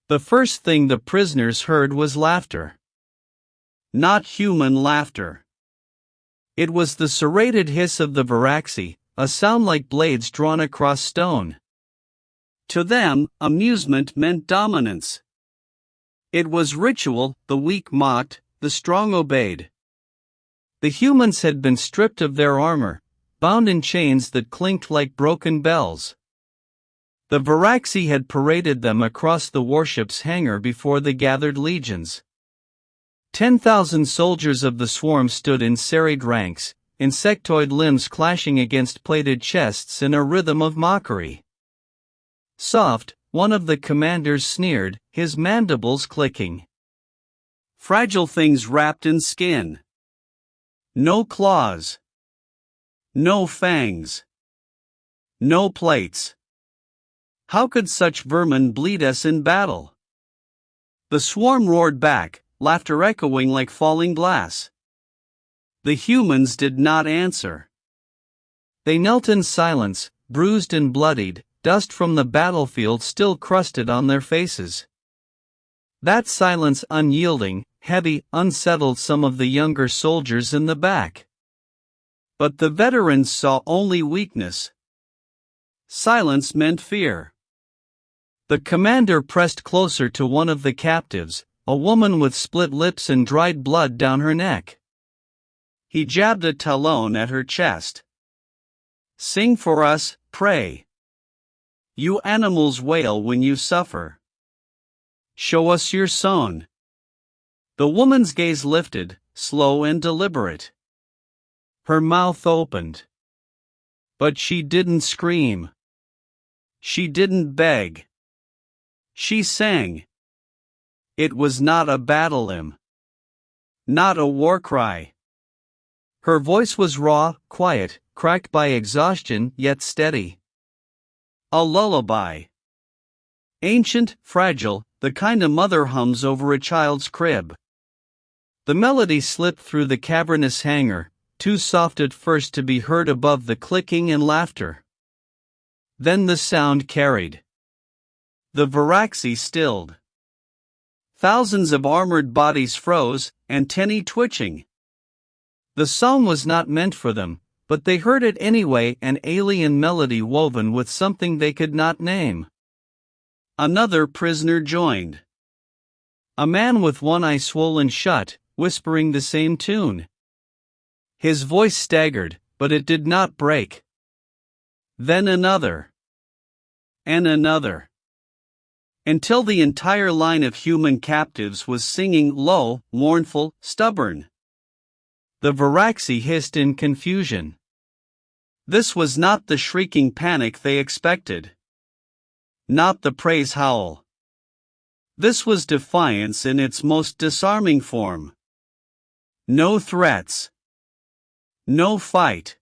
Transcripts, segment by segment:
The first thing the prisoners heard was laughter. Not human laughter. It was the serrated hiss of the varaxi, a sound like blades drawn across stone. To them, amusement meant dominance. It was ritual, the weak mocked, the strong obeyed. The humans had been stripped of their armor, bound in chains that clinked like broken bells. The varaxi had paraded them across the warship's hangar before the gathered legions. 10,000 soldiers of the swarm stood in serried ranks, insectoid limbs clashing against plated chests in a rhythm of mockery. Soft, one of the commanders sneered, his mandibles clicking. Fragile things wrapped in skin. No claws. No fangs. No plates. How could such vermin bleed us in battle? The swarm roared back, laughter echoing like falling glass. The humans did not answer. They knelt in silence, bruised and bloodied, dust from the battlefield still crusted on their faces. That silence, unyielding, heavy, unsettled some of the younger soldiers in the back. But the veterans saw only weakness. Silence meant fear. The commander pressed closer to one of the captives, a woman with split lips and dried blood down her neck. He jabbed a talon at her chest. Sing for us, pray. You animals wail when you suffer. Show us your song. The woman's gaze lifted, slow and deliberate. Her mouth opened. But she didn't scream. She didn't beg. She sang. It was not a battle hymn. Not a war cry. Her voice was raw, quiet, cracked by exhaustion yet steady. A lullaby. Ancient, fragile, the kind a mother hums over a child's crib. The melody slipped through the cavernous hangar, too soft at first to be heard above the clicking and laughter. Then the sound carried. The varaxi stilled. Thousands of armored bodies froze, antennae twitching. The song was not meant for them, but they heard it anyway, an alien melody woven with something they could not name. Another prisoner joined. A man with one eye swollen shut, whispering the same tune. His voice staggered, but it did not break. Then another. And another. Until the entire line of human captives was singing low, mournful, stubborn. The varaxi hissed in confusion. This was not the shrieking panic they expected. Not the praise howl. This was defiance in its most disarming form. No threats. No fight.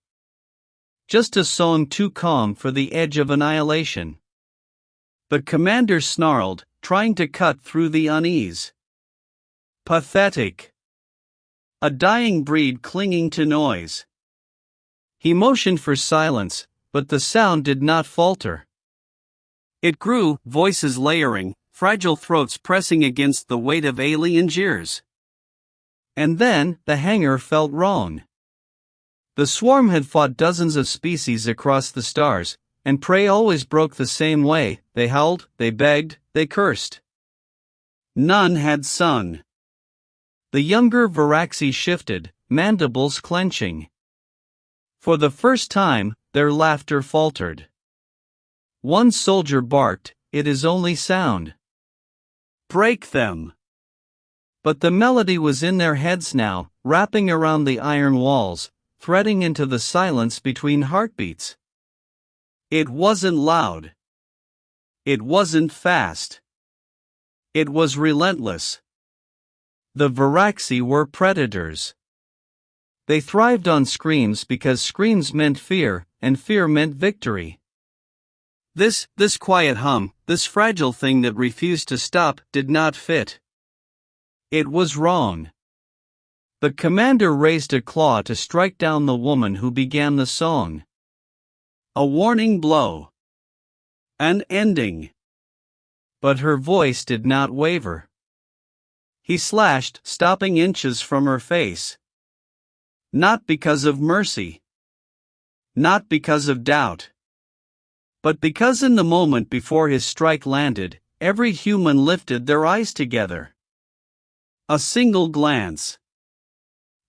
Just a song too calm for the edge of annihilation. The commander snarled, trying to cut through the unease. Pathetic. A dying breed clinging to noise. He motioned for silence, but the sound did not falter. It grew, voices layering, fragile throats pressing against the weight of alien jeers. And then, the hangar felt wrong. The swarm had fought dozens of species across the stars, and prey always broke the same way. They howled, they begged, they cursed. None had sung. The younger varaxi shifted, mandibles clenching. For the first time, their laughter faltered. One soldier barked, "It is only sound. Break them." But the melody was in their heads now, wrapping around the iron walls, threading into the silence between heartbeats. It wasn't loud. It wasn't fast. It was relentless. The varaxi were predators. They thrived on screams because screams meant fear, and fear meant victory. This quiet hum, this fragile thing that refused to stop, did not fit. It was wrong. The commander raised a claw to strike down the woman who began the song. A warning blow. An ending. But her voice did not waver. He slashed, stopping inches from her face. Not because of mercy. Not because of doubt. But because in the moment before his strike landed, every human lifted their eyes together. A single glance.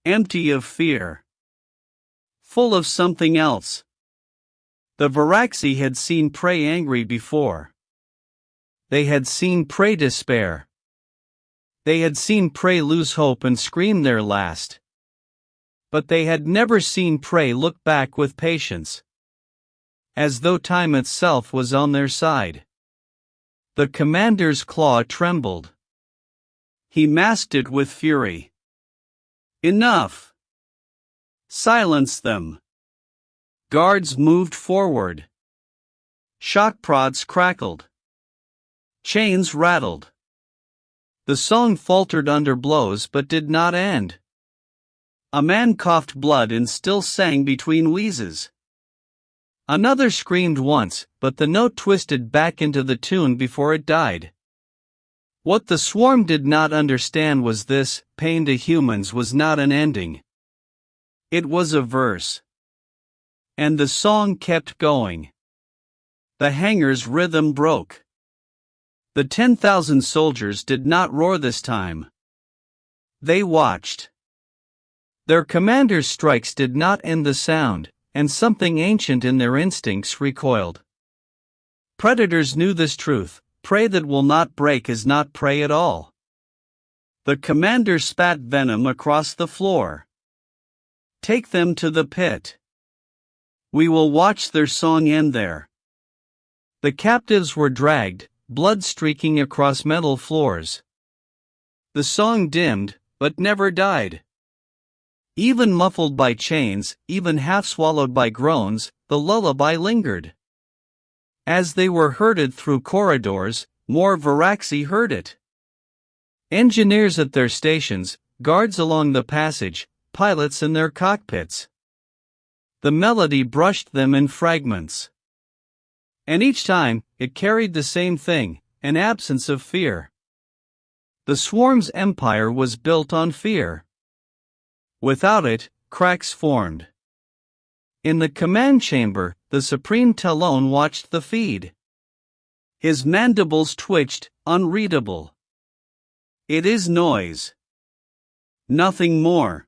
Empty of fear. Full of something else. The Varaxi had seen prey angry before. They had seen prey despair. They had seen prey lose hope and scream their last. But they had never seen prey look back with patience. As though time itself was on their side. The commander's claw trembled. He masked it with fury. Enough! Silence them! Guards moved forward. Shock prods crackled. Chains rattled. The song faltered under blows but did not end. A man coughed blood and still sang between wheezes. Another screamed once, but the note twisted back into the tune before it died. What the swarm did not understand was this: pain to humans was not an ending. It was a verse. And the song kept going. The hangar's rhythm broke. The 10,000 soldiers did not roar this time. They watched. Their commander's strikes did not end the sound, and something ancient in their instincts recoiled. Predators knew this truth: prey that will not break is not prey at all. The commander spat venom across the floor. Take them to the pit. We will watch their song end there. The captives were dragged, blood streaking across metal floors. The song dimmed, but never died. Even muffled by chains, even half-swallowed by groans, the lullaby lingered. As they were herded through corridors, more Varaxi heard it. Engineers at their stations, guards along the passage, pilots in their cockpits. The melody brushed them in fragments. And each time, it carried the same thing: an absence of fear. The swarm's empire was built on fear. Without it, cracks formed. In the command chamber, the Supreme Talon watched the feed. His mandibles twitched, unreadable. It is noise. Nothing more.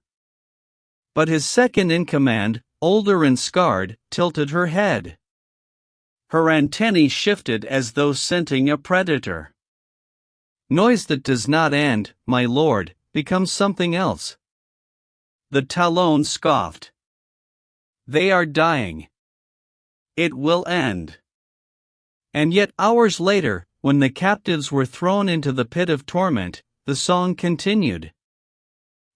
But his second-in-command, older and scarred, tilted her head. Her antennae shifted as though scenting a predator. Noise that does not end, my lord, becomes something else. The Talon scoffed. They are dying. It will end. And yet hours later, when the captives were thrown into the pit of torment, the song continued.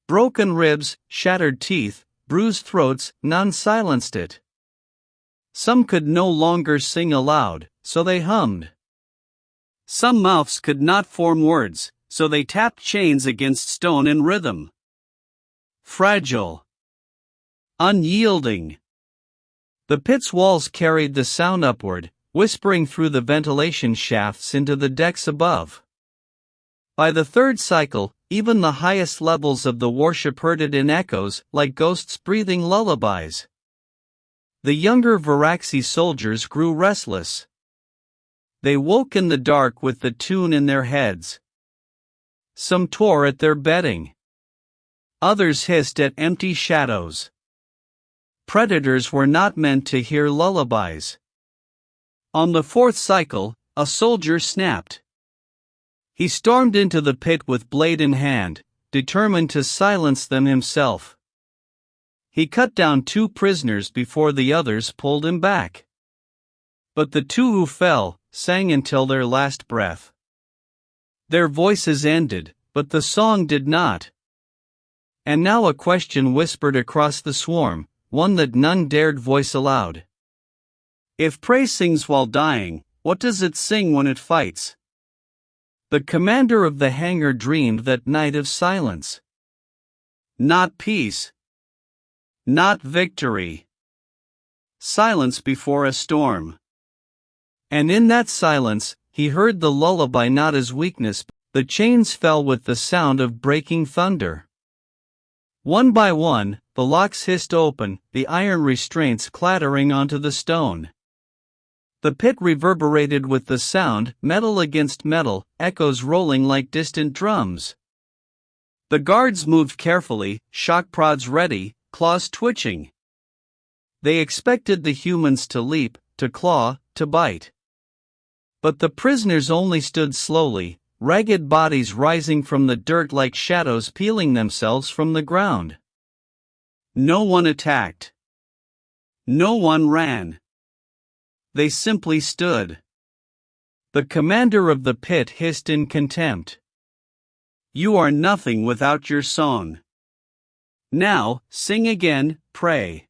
Broken ribs, shattered teeth, bruised throats, none silenced it. Some could no longer sing aloud, so they hummed. Some mouths could not form words, so they tapped chains against stone in rhythm. Fragile. Unyielding. The pit's walls carried the sound upward, whispering through the ventilation shafts into the decks above. By the third cycle, even the highest levels of the warship heard it in echoes, like ghosts breathing lullabies. The younger Varaxi soldiers grew restless. They woke in the dark with the tune in their heads. Some tore at their bedding. Others hissed at empty shadows. Predators were not meant to hear lullabies. On the fourth cycle, a soldier snapped. He stormed into the pit with blade in hand, determined to silence them himself. He cut down 2 prisoners before the others pulled him back. But the 2 who fell sang until their last breath. Their voices ended, but the song did not. And now a question whispered across the swarm, one that none dared voice aloud. If prey sings while dying, what does it sing when it fights? The commander of the hangar dreamed that night of silence. Not peace. Not victory. Silence before a storm. And in that silence, he heard the lullaby not as weakness, the chains fell with the sound of breaking thunder. One by one, the locks hissed open, the iron restraints clattering onto the stone. The pit reverberated with the sound, metal against metal, echoes rolling like distant drums. The guards moved carefully, shock prods ready, claws twitching. They expected the humans to leap, to claw, to bite. But the prisoners only stood slowly, ragged bodies rising from the dirt like shadows peeling themselves from the ground. No one attacked. No one ran. They simply stood. The commander of the pit hissed in contempt. "You are nothing without your song. Now, sing again, pray.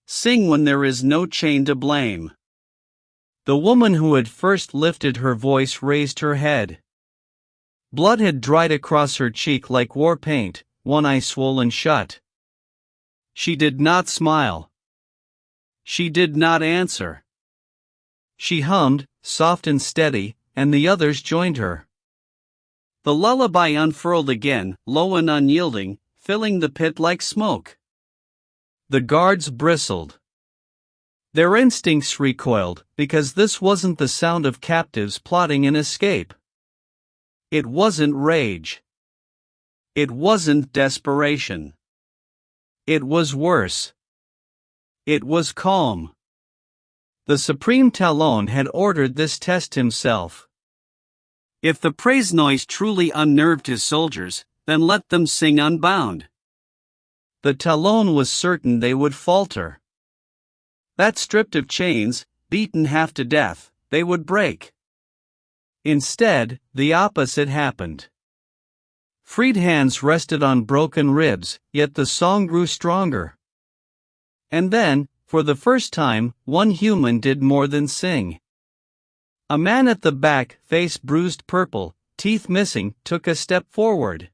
Sing when there is no chain to blame." The woman who had first lifted her voice raised her head. Blood had dried across her cheek like war paint, one eye swollen shut. She did not smile. She did not answer. She hummed, soft and steady, and the others joined her. The lullaby unfurled again, low and unyielding, filling the pit like smoke. The guards bristled. Their instincts recoiled, because this wasn't the sound of captives plotting an escape. It wasn't rage. It wasn't desperation. It was worse. It was calm. The Supreme Talon had ordered this test himself. If the praise noise truly unnerved his soldiers, then let them sing unbound. The Talon was certain they would falter. That stripped of chains, beaten half to death, they would break. Instead, the opposite happened. Freed hands rested on broken ribs, yet the song grew stronger. And then, for the first time, one human did more than sing. A man at the back, face bruised purple, teeth missing, took a step forward.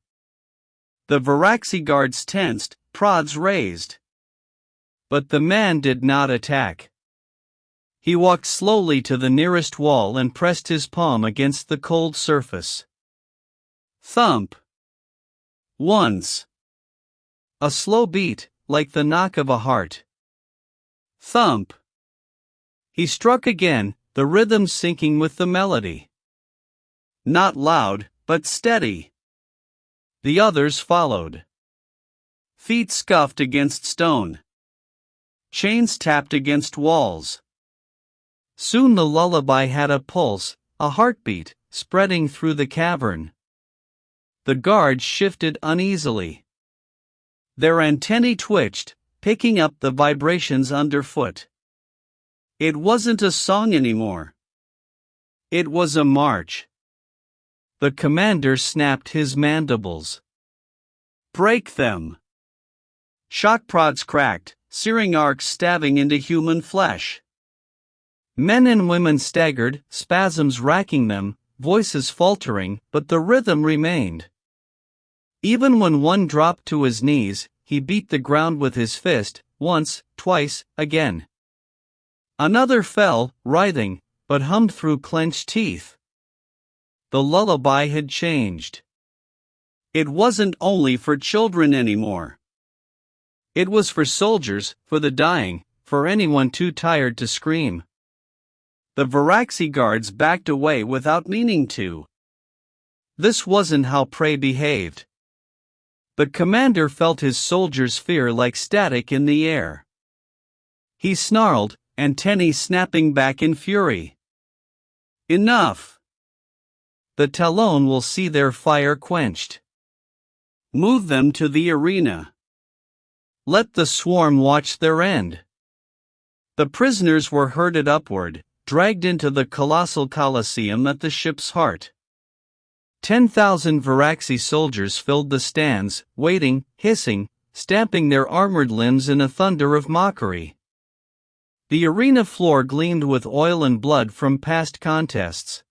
The Varaxi guards tensed, prods raised. But the man did not attack. He walked slowly to the nearest wall and pressed his palm against the cold surface. Thump. Once. A slow beat, like the knock of a heart. Thump. He struck again, the rhythm syncing with the melody. Not loud, but steady. The others followed. Feet scuffed against stone. Chains tapped against walls. Soon the lullaby had a pulse, a heartbeat, spreading through the cavern. The guards shifted uneasily. Their antennae twitched, picking up the vibrations underfoot. It wasn't a song anymore. It was a march. The commander snapped his mandibles. Break them. Shock prods cracked, searing arcs stabbing into human flesh. Men and women staggered, spasms racking them, voices faltering, but the rhythm remained. Even when one dropped to his knees, he beat the ground with his fist, once, twice, again. Another fell, writhing, but hummed through clenched teeth. The lullaby had changed. It wasn't only for children anymore. It was for soldiers, for the dying, for anyone too tired to scream. The Varaxi guards backed away without meaning to. This wasn't how prey behaved. The commander felt his soldiers' fear like static in the air. He snarled, antennae snapping back in fury. Enough! The Talon will see their fire quenched. Move them to the arena. Let the swarm watch their end. The prisoners were herded upward, dragged into the colossal coliseum at the ship's heart. 10,000 Varaxi soldiers filled the stands, waiting, hissing, stamping their armored limbs in a thunder of mockery. The arena floor gleamed with oil and blood from past contests.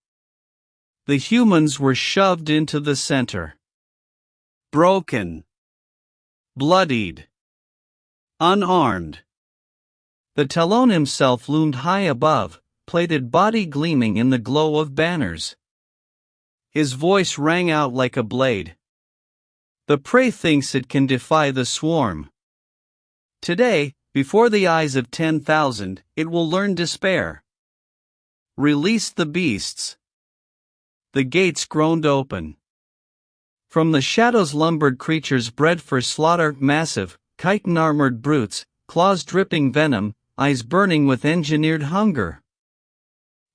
The humans were shoved into the center. Broken. Bloodied. Unarmed. The Talon himself loomed high above, plated body gleaming in the glow of banners. His voice rang out like a blade. The prey thinks it can defy the swarm. Today, before the eyes of 10,000, it will learn despair. Release the beasts. The gates groaned open. From the shadows lumbered creatures bred for slaughter, massive, chitin-armored brutes, claws dripping venom, eyes burning with engineered hunger.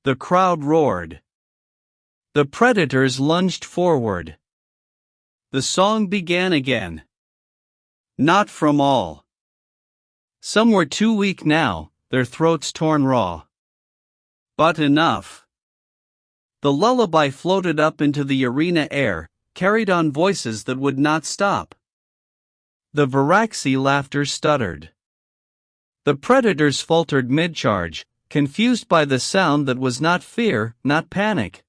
The crowd roared. The predators lunged forward. The song began again. Not from all. Some were too weak now, their throats torn raw. But enough. The lullaby floated up into the arena air, carried on voices that would not stop. The Varaxi laughter stuttered. The predators faltered mid-charge, confused by the sound that was not fear, not panic.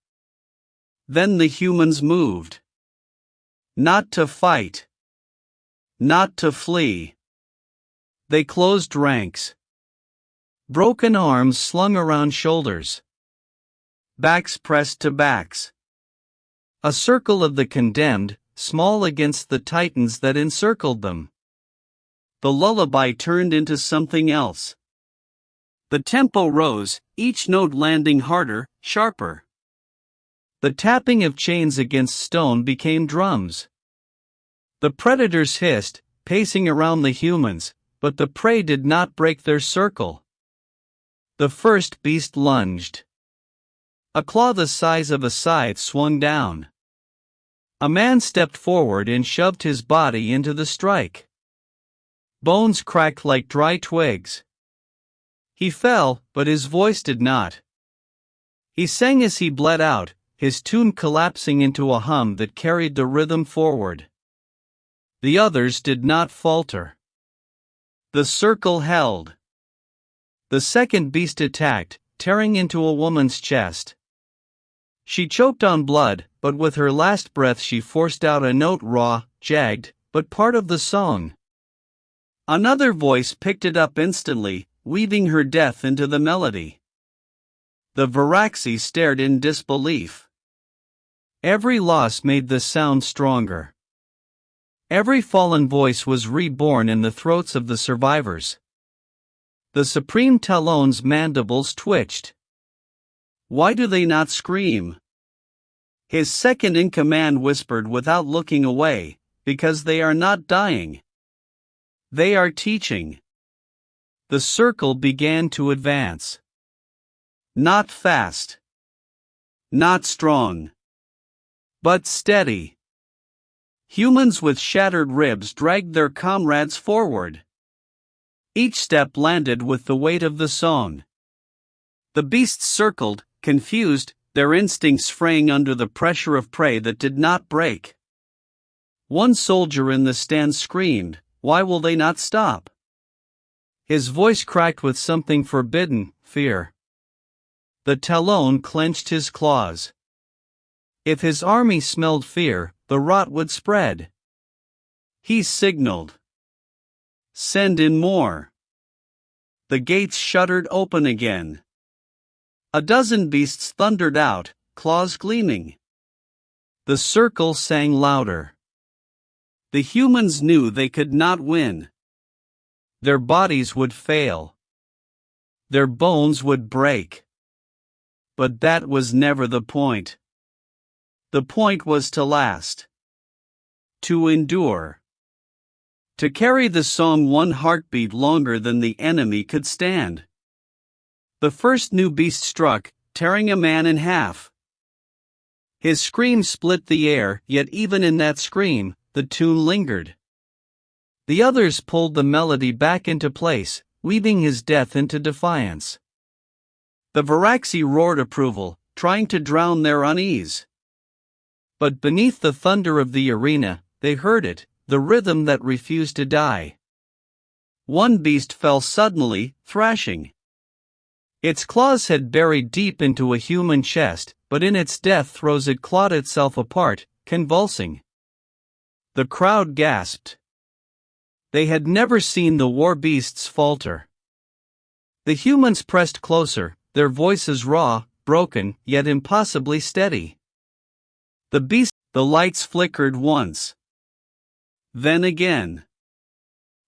Then the humans moved. Not to fight. Not to flee. They closed ranks. Broken arms slung around shoulders. Backs pressed to backs. A circle of the condemned, small against the titans that encircled them. The lullaby turned into something else. The tempo rose, each note landing harder, sharper. The tapping of chains against stone became drums. The predators hissed, pacing around the humans, but the prey did not break their circle. The first beast lunged. A claw the size of a scythe swung down. A man stepped forward and shoved his body into the strike. Bones cracked like dry twigs. He fell, but his voice did not. He sang as he bled out, his tune collapsing into a hum that carried the rhythm forward. The others did not falter. The circle held. The second beast attacked, tearing into a woman's chest. She choked on blood, but with her last breath she forced out a note raw, jagged, but part of the song. Another voice picked it up instantly, weaving her death into the melody. The Varaxi stared in disbelief. Every loss made the sound stronger. Every fallen voice was reborn in the throats of the survivors. The Supreme Talon's mandibles twitched. Why do they not scream? His second-in-command whispered without looking away, because they are not dying. They are teaching. The circle began to advance. Not fast. Not strong. But steady. Humans with shattered ribs dragged their comrades forward. Each step landed with the weight of the song. The beasts circled, confused, their instincts fraying under the pressure of prey that did not break. One soldier in the stand screamed, "Why will they not stop?" His voice cracked with something forbidden, fear. The Talon clenched his claws. If his army smelled fear, the rot would spread. He signaled. Send in more. The gates shuddered open again. A dozen beasts thundered out, claws gleaming. The circle sang louder. The humans knew they could not win. Their bodies would fail. Their bones would break. But that was never the point. The point was to last. To endure. To carry the song one heartbeat longer than the enemy could stand. The first new beast struck, tearing a man in half. His scream split the air, yet even in that scream, the tune lingered. The others pulled the melody back into place, weaving his death into defiance. The Varaxi roared approval, trying to drown their unease. But beneath the thunder of the arena, they heard it, the rhythm that refused to die. One beast fell suddenly, thrashing. Its claws had buried deep into a human chest, but in its death throes it clawed itself apart, convulsing. The crowd gasped. They had never seen the war beasts falter. The humans pressed closer, their voices raw, broken, yet impossibly steady. The lights flickered once. Then again.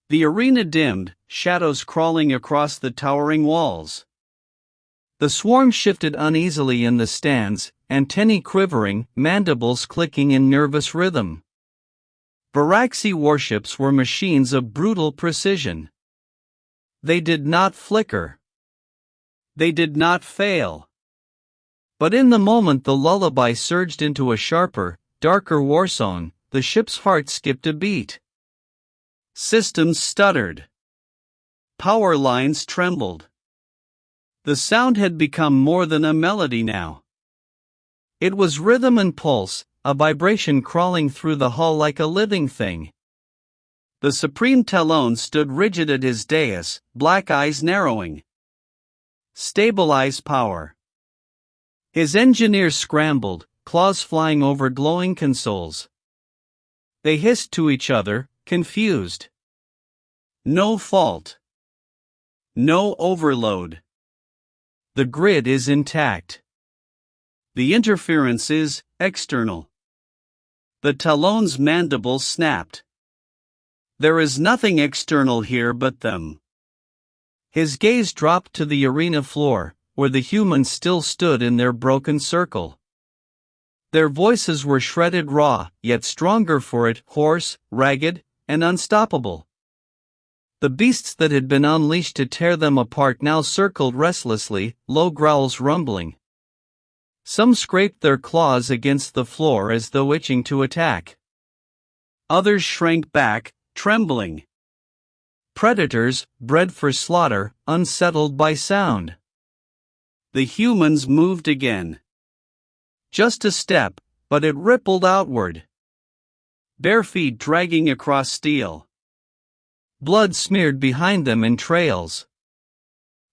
The arena dimmed, shadows crawling across the towering walls. The swarm shifted uneasily in the stands, antennae quivering, mandibles clicking in nervous rhythm. Varaxi warships were machines of brutal precision. They did not flicker. They did not fail. But in the moment the lullaby surged into a sharper, darker warsong, the ship's heart skipped a beat. Systems stuttered. Power lines trembled. The sound had become more than a melody now. It was rhythm and pulse, a vibration crawling through the hull like a living thing. The Supreme Talon stood rigid at his dais, black eyes narrowing. Stabilize power. His engineers scrambled, claws flying over glowing consoles. They hissed to each other, confused. No fault. No overload. The grid is intact. The interference is external. The Talon's mandibles snapped. There is nothing external here but them. His gaze dropped to the arena floor, where the humans still stood in their broken circle. Their voices were shredded raw, yet stronger for it, hoarse, ragged, and unstoppable. The beasts that had been unleashed to tear them apart now circled restlessly, low growls rumbling. Some scraped their claws against the floor as though itching to attack. Others shrank back, trembling. Predators, bred for slaughter, unsettled by sound. The humans moved again. Just a step, but it rippled outward. Bare feet dragging across steel. Blood smeared behind them in trails.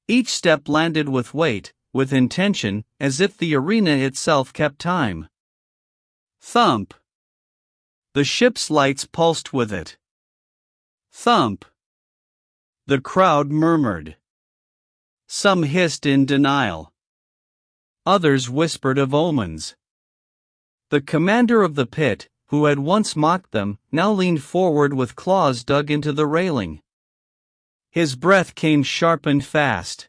Each step landed with weight, with intention, as if the arena itself kept time. Thump. The ship's lights pulsed with it. Thump. The crowd murmured. Some hissed in denial. Others whispered of omens. The commander of the pit, who had once mocked them, now leaned forward with claws dug into the railing. His breath came sharp and fast.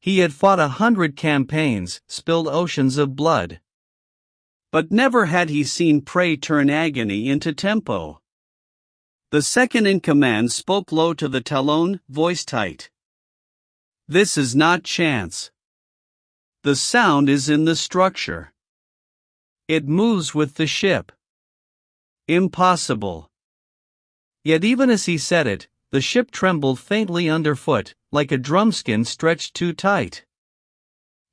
He had fought 100 campaigns, spilled oceans of blood. But never had he seen prey turn agony into tempo. The second in command spoke low to the Talon, voice tight. This is not chance. The sound is in the structure. It moves with the ship. Impossible. Yet even as he said it, the ship trembled faintly underfoot, like a drumskin stretched too tight.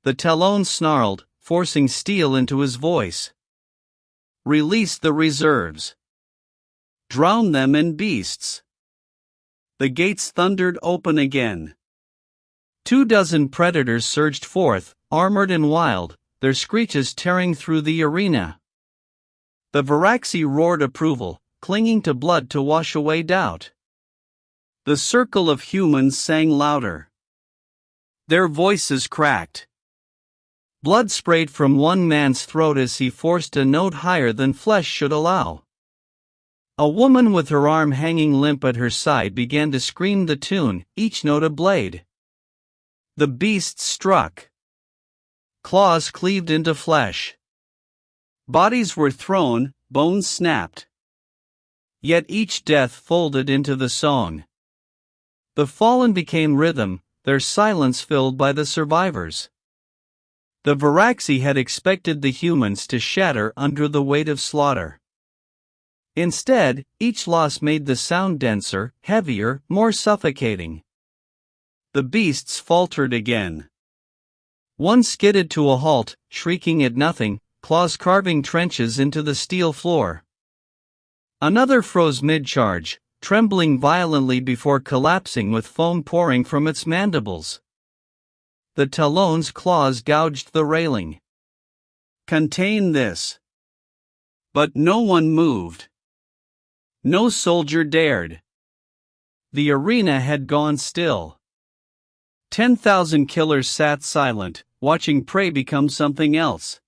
The Talon snarled, forcing steel into his voice. Release the reserves. Drown them in beasts. The gates thundered open again. 24 predators surged forth, armored and wild, their screeches tearing through the arena. The Varaxi roared approval, clinging to blood to wash away doubt. The circle of humans sang louder. Their voices cracked. Blood sprayed from one man's throat as he forced a note higher than flesh should allow. A woman with her arm hanging limp at her side began to scream the tune, each note a blade. The beasts struck. Claws cleaved into flesh. Bodies were thrown, bones snapped. Yet each death folded into the song. The fallen became rhythm, their silence filled by the survivors. The Varaxi had expected the humans to shatter under the weight of slaughter. Instead, each loss made the sound denser, heavier, more suffocating. The beasts faltered again. One skidded to a halt, shrieking at nothing, claws carving trenches into the steel floor. Another froze mid-charge, trembling violently before collapsing with foam pouring from its mandibles. The Talon's claws gouged the railing. Contain this. But no one moved. No soldier dared. The arena had gone still. 10,000 killers sat silent, watching prey become something else.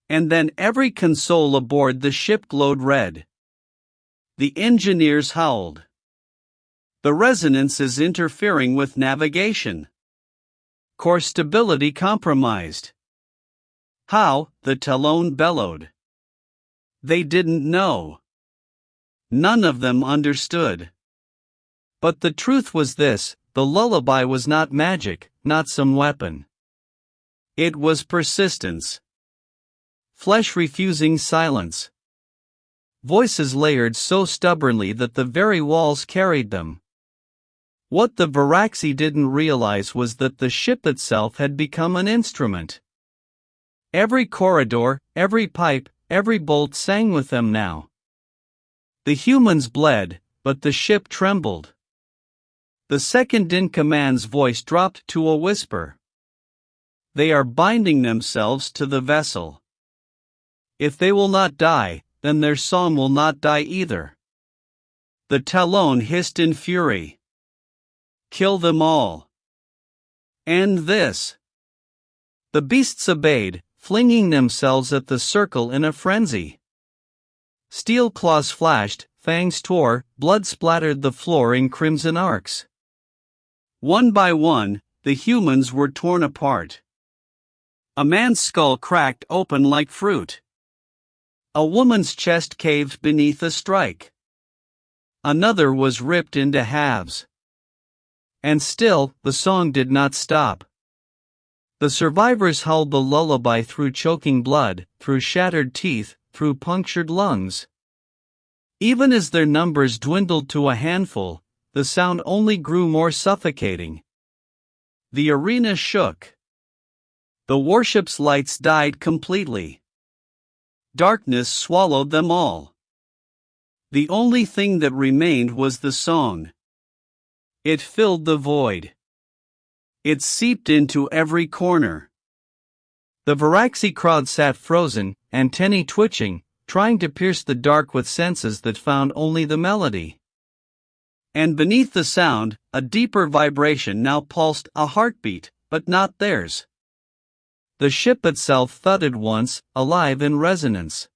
And then every console aboard the ship glowed red. The engineers howled. The resonance is interfering with navigation. Course stability compromised. How? The Talon bellowed. They didn't know. None of them understood. But the truth was this: the lullaby was not magic, not some weapon. It was persistence. Flesh refusing silence. Voices layered so stubbornly that the very walls carried them. What the Varaxi didn't realize was that the ship itself had become an instrument. Every corridor, every pipe, every bolt sang with them now. The humans bled, but the ship trembled. The second-in-command's voice dropped to a whisper. They are binding themselves to the vessel. If they will not die, then their song will not die either. The Talon hissed in fury. Kill them all. End this. The beasts obeyed, flinging themselves at the circle in a frenzy. Steel claws flashed, fangs tore, blood splattered the floor in crimson arcs. One by one, the humans were torn apart. A man's skull cracked open like fruit. A woman's chest caved beneath a strike. Another was ripped into halves. And still, the song did not stop. The survivors howled the lullaby through choking blood, through shattered teeth, through punctured lungs. Even as their numbers dwindled to a handful, the sound only grew more suffocating. The arena shook. The warship's lights died completely. Darkness swallowed them all. The only thing that remained was the song. It filled the void. It seeped into every corner. The Varaxi crowd sat frozen, antennae twitching, trying to pierce the dark with senses that found only the melody. And beneath the sound, a deeper vibration now pulsed, a heartbeat, but not theirs. The ship itself thudded once, alive in resonance.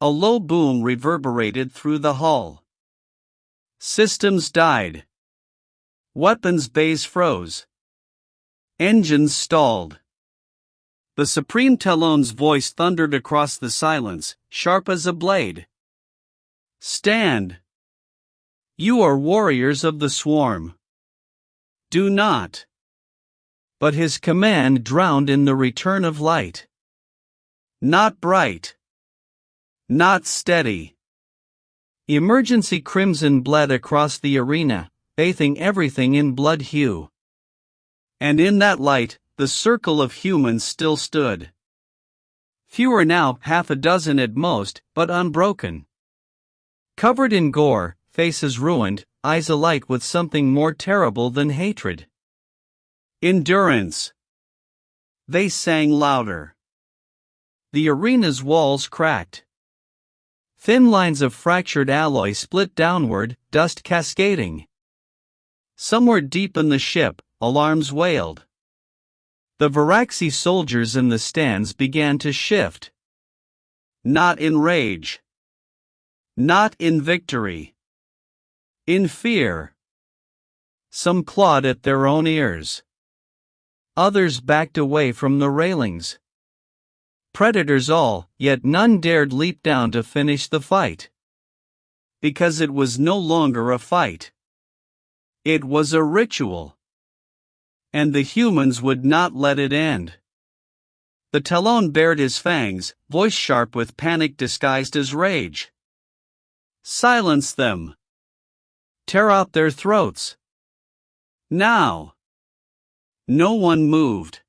A low boom reverberated through the hull. Systems died. Weapons bays froze. Engines stalled. The Supreme Talon's voice thundered across the silence, sharp as a blade. Stand! You are warriors of the swarm. Do not. But his command drowned in the return of light. Not bright. Not steady. Emergency crimson bled across the arena, bathing everything in blood hue. And in that light, the circle of humans still stood. Fewer now, half a dozen at most, but unbroken. Covered in gore, faces ruined, eyes alight with something more terrible than hatred. Endurance. They sang louder. The arena's walls cracked. Thin lines of fractured alloy split downward, dust cascading. Somewhere deep in the ship, alarms wailed. The Varaxi soldiers in the stands began to shift. Not in rage. Not in victory. In fear. Some clawed at their own ears. Others backed away from the railings. Predators all, yet none dared leap down to finish the fight. Because it was no longer a fight. It was a ritual. And the humans would not let it end. The Talon bared his fangs, voice sharp with panic disguised as rage. Silence them. Tear out their throats. Now. No one moved.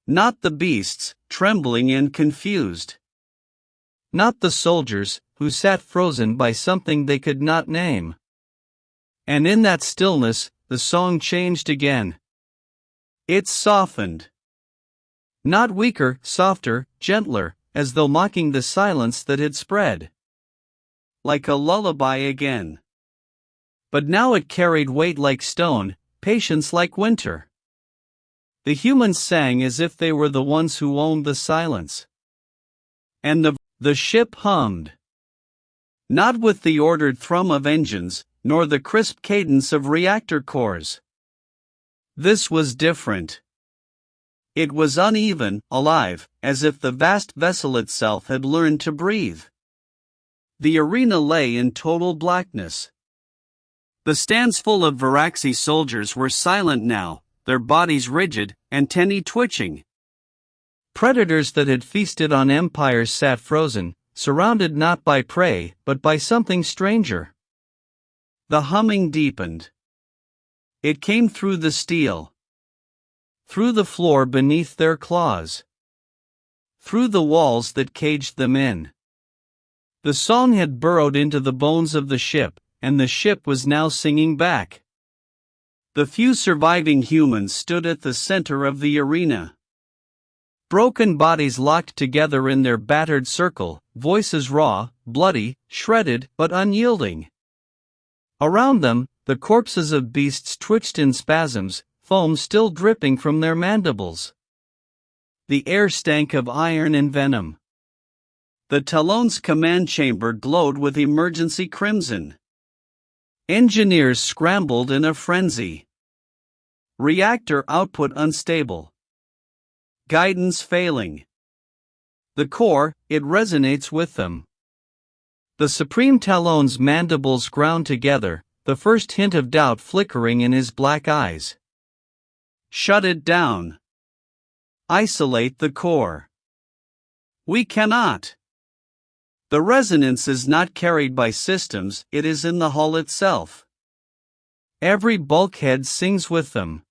Not the beasts, trembling and confused. Not the soldiers, who sat frozen by something they could not name. And in that stillness, the song changed again. It softened. Not weaker, softer, gentler, as though mocking the silence that had spread. Like a lullaby again. But now it carried weight like stone, patience like winter. The humans sang as if they were the ones who owned the silence. And the ship hummed. Not with the ordered thrum of engines, nor the crisp cadence of reactor cores. This was different. It was uneven, alive, as if the vast vessel itself had learned to breathe. The arena lay in total blackness. The stands full of Varaxi soldiers were silent now, their bodies rigid, antennae twitching. Predators that had feasted on empires sat frozen, surrounded not by prey, but by something stranger. The humming deepened. It came through the steel. Through the floor beneath their claws. Through the walls that caged them in. The song had burrowed into the bones of the ship, and the ship was now singing back. The few surviving humans stood at the center of the arena. Broken bodies locked together in their battered circle, voices raw, bloody, shredded, but unyielding. Around them, the corpses of beasts twitched in spasms, foam still dripping from their mandibles. The air stank of iron and venom. The Talon's command chamber glowed with emergency crimson. Engineers scrambled in a frenzy. Reactor output unstable. Guidance failing. The core, it resonates with them. The Supreme Talon's mandibles ground together, the first hint of doubt flickering in his black eyes. Shut it down. Isolate the core. We cannot. The resonance is not carried by systems, it is in the hull itself. Every bulkhead sings with them.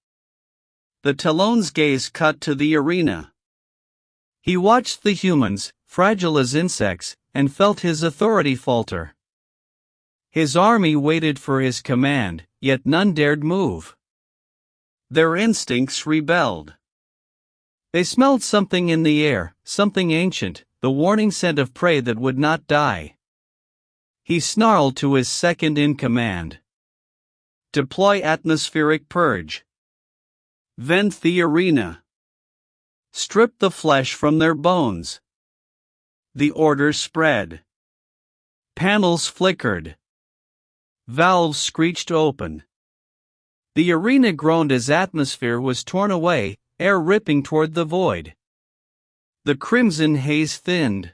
The Talon's gaze cut to the arena. He watched the humans, fragile as insects, and felt his authority falter. His army waited for his command, yet none dared move. Their instincts rebelled. They smelled something in the air, something ancient, the warning scent of prey that would not die. He snarled to his second in command. Deploy atmospheric purge. Vent the arena. Strip the flesh from their bones. The order spread. Panels flickered. Valves screeched open. The arena groaned as atmosphere was torn away, air ripping toward the void. The crimson haze thinned.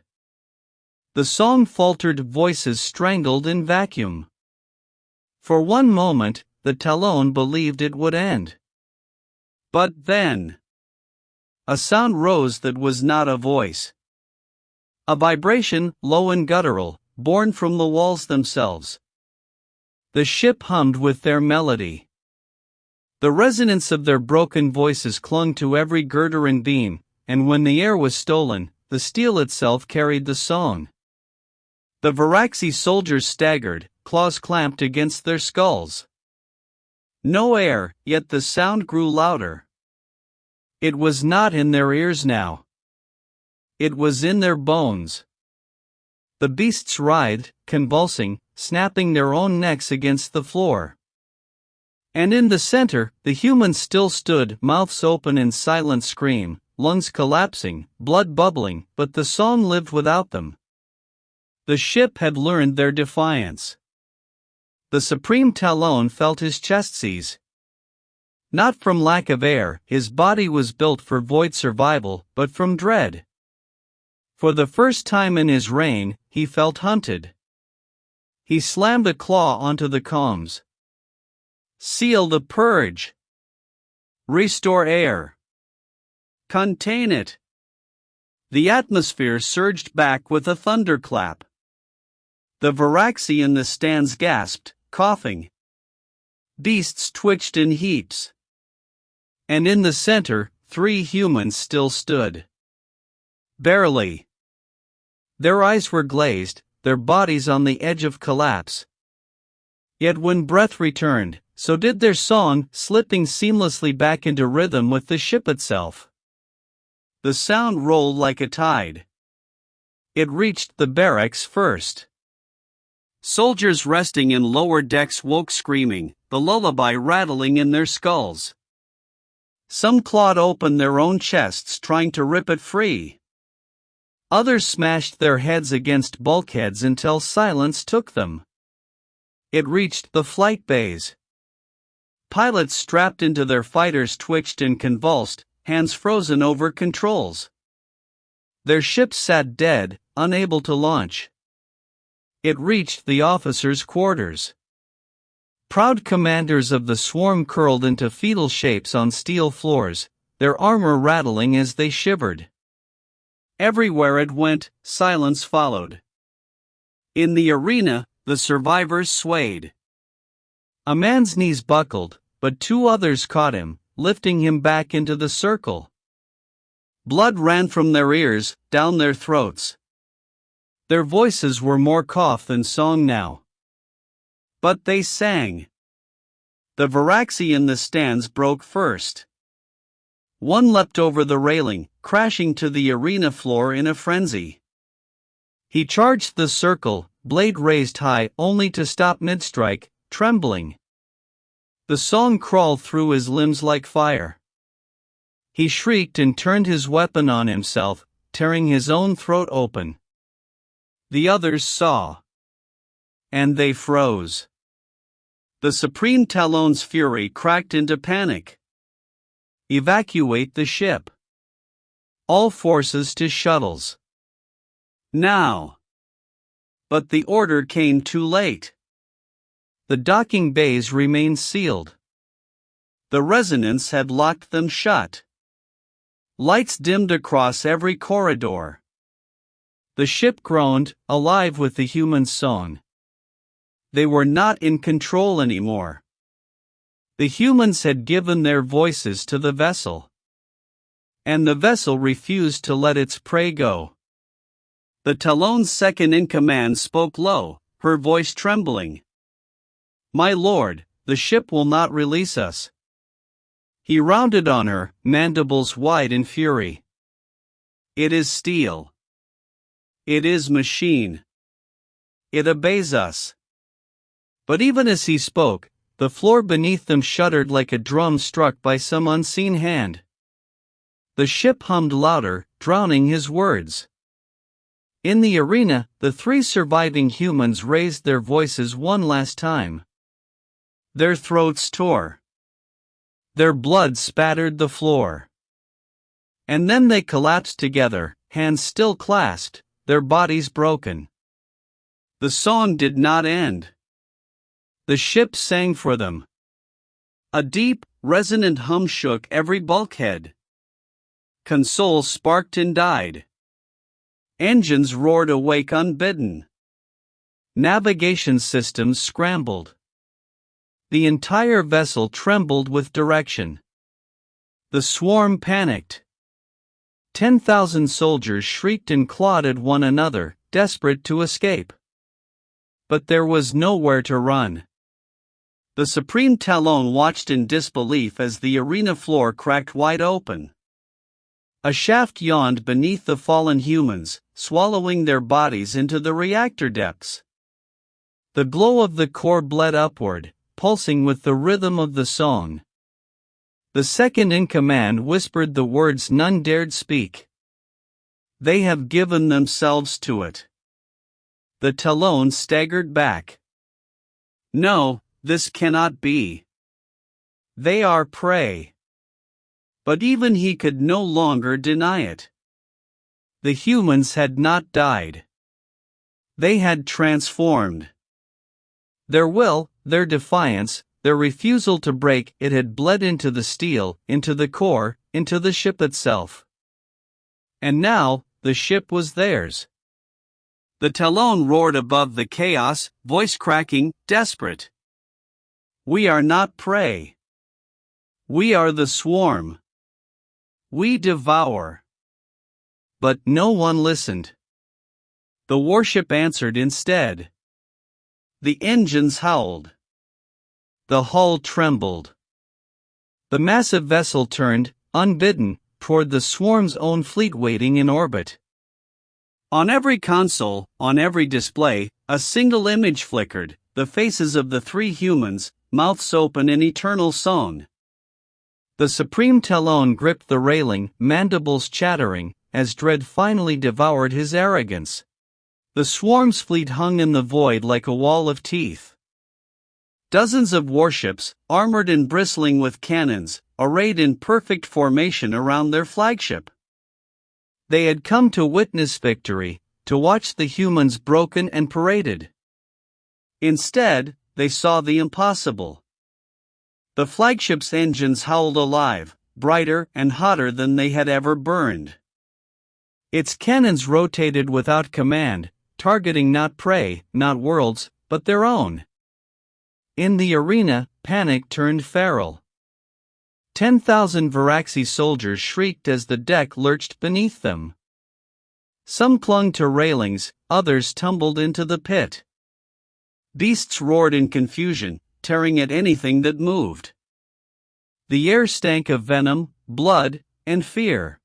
The song faltered, voices strangled in vacuum. For one moment, the Talon believed it would end. But then, a sound rose that was not a voice. A vibration, low and guttural, born from the walls themselves. The ship hummed with their melody. The resonance of their broken voices clung to every girder and beam, and when the air was stolen, the steel itself carried the song. The Varaxi soldiers staggered, claws clamped against their skulls. No air, yet the sound grew louder. It was not in their ears now. It was in their bones. The beasts writhed, convulsing, snapping their own necks against the floor. And in the center, the humans still stood, mouths open in silent scream, lungs collapsing, blood bubbling, but the song lived without them. The ship had learned their defiance. The Supreme Talon felt his chest seize. Not from lack of air, his body was built for void survival, but from dread. For the first time in his reign, he felt hunted. He slammed a claw onto the comms. Seal the purge. Restore air. Contain it. The atmosphere surged back with a thunderclap. The Varaxi in the stands gasped, coughing. Beasts twitched in heaps. And in the center, 3 humans still stood. Barely. Their eyes were glazed, their bodies on the edge of collapse. Yet when breath returned, so did their song, slipping seamlessly back into rhythm with the ship itself. The sound rolled like a tide. It reached the barracks first. Soldiers resting in lower decks woke screaming, the lullaby rattling in their skulls. Some clawed open their own chests trying to rip it free. Others smashed their heads against bulkheads until silence took them. It reached the flight bays. Pilots strapped into their fighters twitched and convulsed, hands frozen over controls. Their ships sat dead, unable to launch. It reached the officers' quarters. Proud commanders of the swarm curled into fetal shapes on steel floors, their armor rattling as they shivered. Everywhere it went, silence followed. In the arena, the survivors swayed. A man's knees buckled, but two others caught him, lifting him back into the circle. Blood ran from their ears, down their throats. Their voices were more cough than song now. But they sang. The Varaxi in the stands broke first. One leapt over the railing, crashing to the arena floor in a frenzy. He charged the circle, blade raised high only to stop mid-strike, trembling. The song crawled through his limbs like fire. He shrieked and turned his weapon on himself, tearing his own throat open. The others saw. And they froze. The Supreme Talon's fury cracked into panic. Evacuate the ship. All forces to shuttles. Now. But the order came too late. The docking bays remained sealed. The resonance had locked them shut. Lights dimmed across every corridor. The ship groaned, alive with the human song. They were not in control anymore. The humans had given their voices to the vessel. And the vessel refused to let its prey go. The Talon's second-in-command spoke low, her voice trembling. "My lord, the ship will not release us." He rounded on her, mandibles wide in fury. "It is steel. It is machine. It obeys us." But even as he spoke, the floor beneath them shuddered like a drum struck by some unseen hand. The ship hummed louder, drowning his words. In the arena, the three surviving humans raised their voices one last time. Their throats tore. Their blood spattered the floor. And then they collapsed together, hands still clasped, their bodies broken. The song did not end. The ship sang for them. A deep, resonant hum shook every bulkhead. Consoles sparked and died. Engines roared awake unbidden. Navigation systems scrambled. The entire vessel trembled with direction. The swarm panicked. 10,000 soldiers shrieked and clawed at one another, desperate to escape. But there was nowhere to run. The Supreme Talon watched in disbelief as the arena floor cracked wide open. A shaft yawned beneath the fallen humans, swallowing their bodies into the reactor depths. The glow of the core bled upward, pulsing with the rhythm of the song. The second-in-command whispered the words none dared speak. "They have given themselves to it." The Talon staggered back. "No, this cannot be. They are prey." But even he could no longer deny it. The humans had not died. They had transformed. Their will, their defiance, their refusal to break it had bled into the steel, into the core, into the ship itself. And now, the ship was theirs. The Talon roared above the chaos, voice cracking, desperate. "We are not prey. We are the swarm. We devour." But no one listened. The warship answered instead. The engines howled. The hull trembled. The massive vessel turned, unbidden, toward the swarm's own fleet waiting in orbit. On every console, on every display, a single image flickered, the faces of the three humans, mouths open in eternal song. The supreme Talon gripped the railing, mandibles chattering, as dread finally devoured his arrogance. The swarm's fleet hung in the void like a wall of teeth. Dozens of warships, armored and bristling with cannons, arrayed in perfect formation around their flagship. They had come to witness victory, to watch the humans broken and paraded. Instead, they saw the impossible. The flagship's engines howled alive, brighter and hotter than they had ever burned. Its cannons rotated without command, targeting not prey, not worlds, but their own. In the arena, panic turned feral. 10,000 Varaxi soldiers shrieked as the deck lurched beneath them. Some clung to railings, others tumbled into the pit. Beasts roared in confusion, tearing at anything that moved. The air stank of venom, blood, and fear.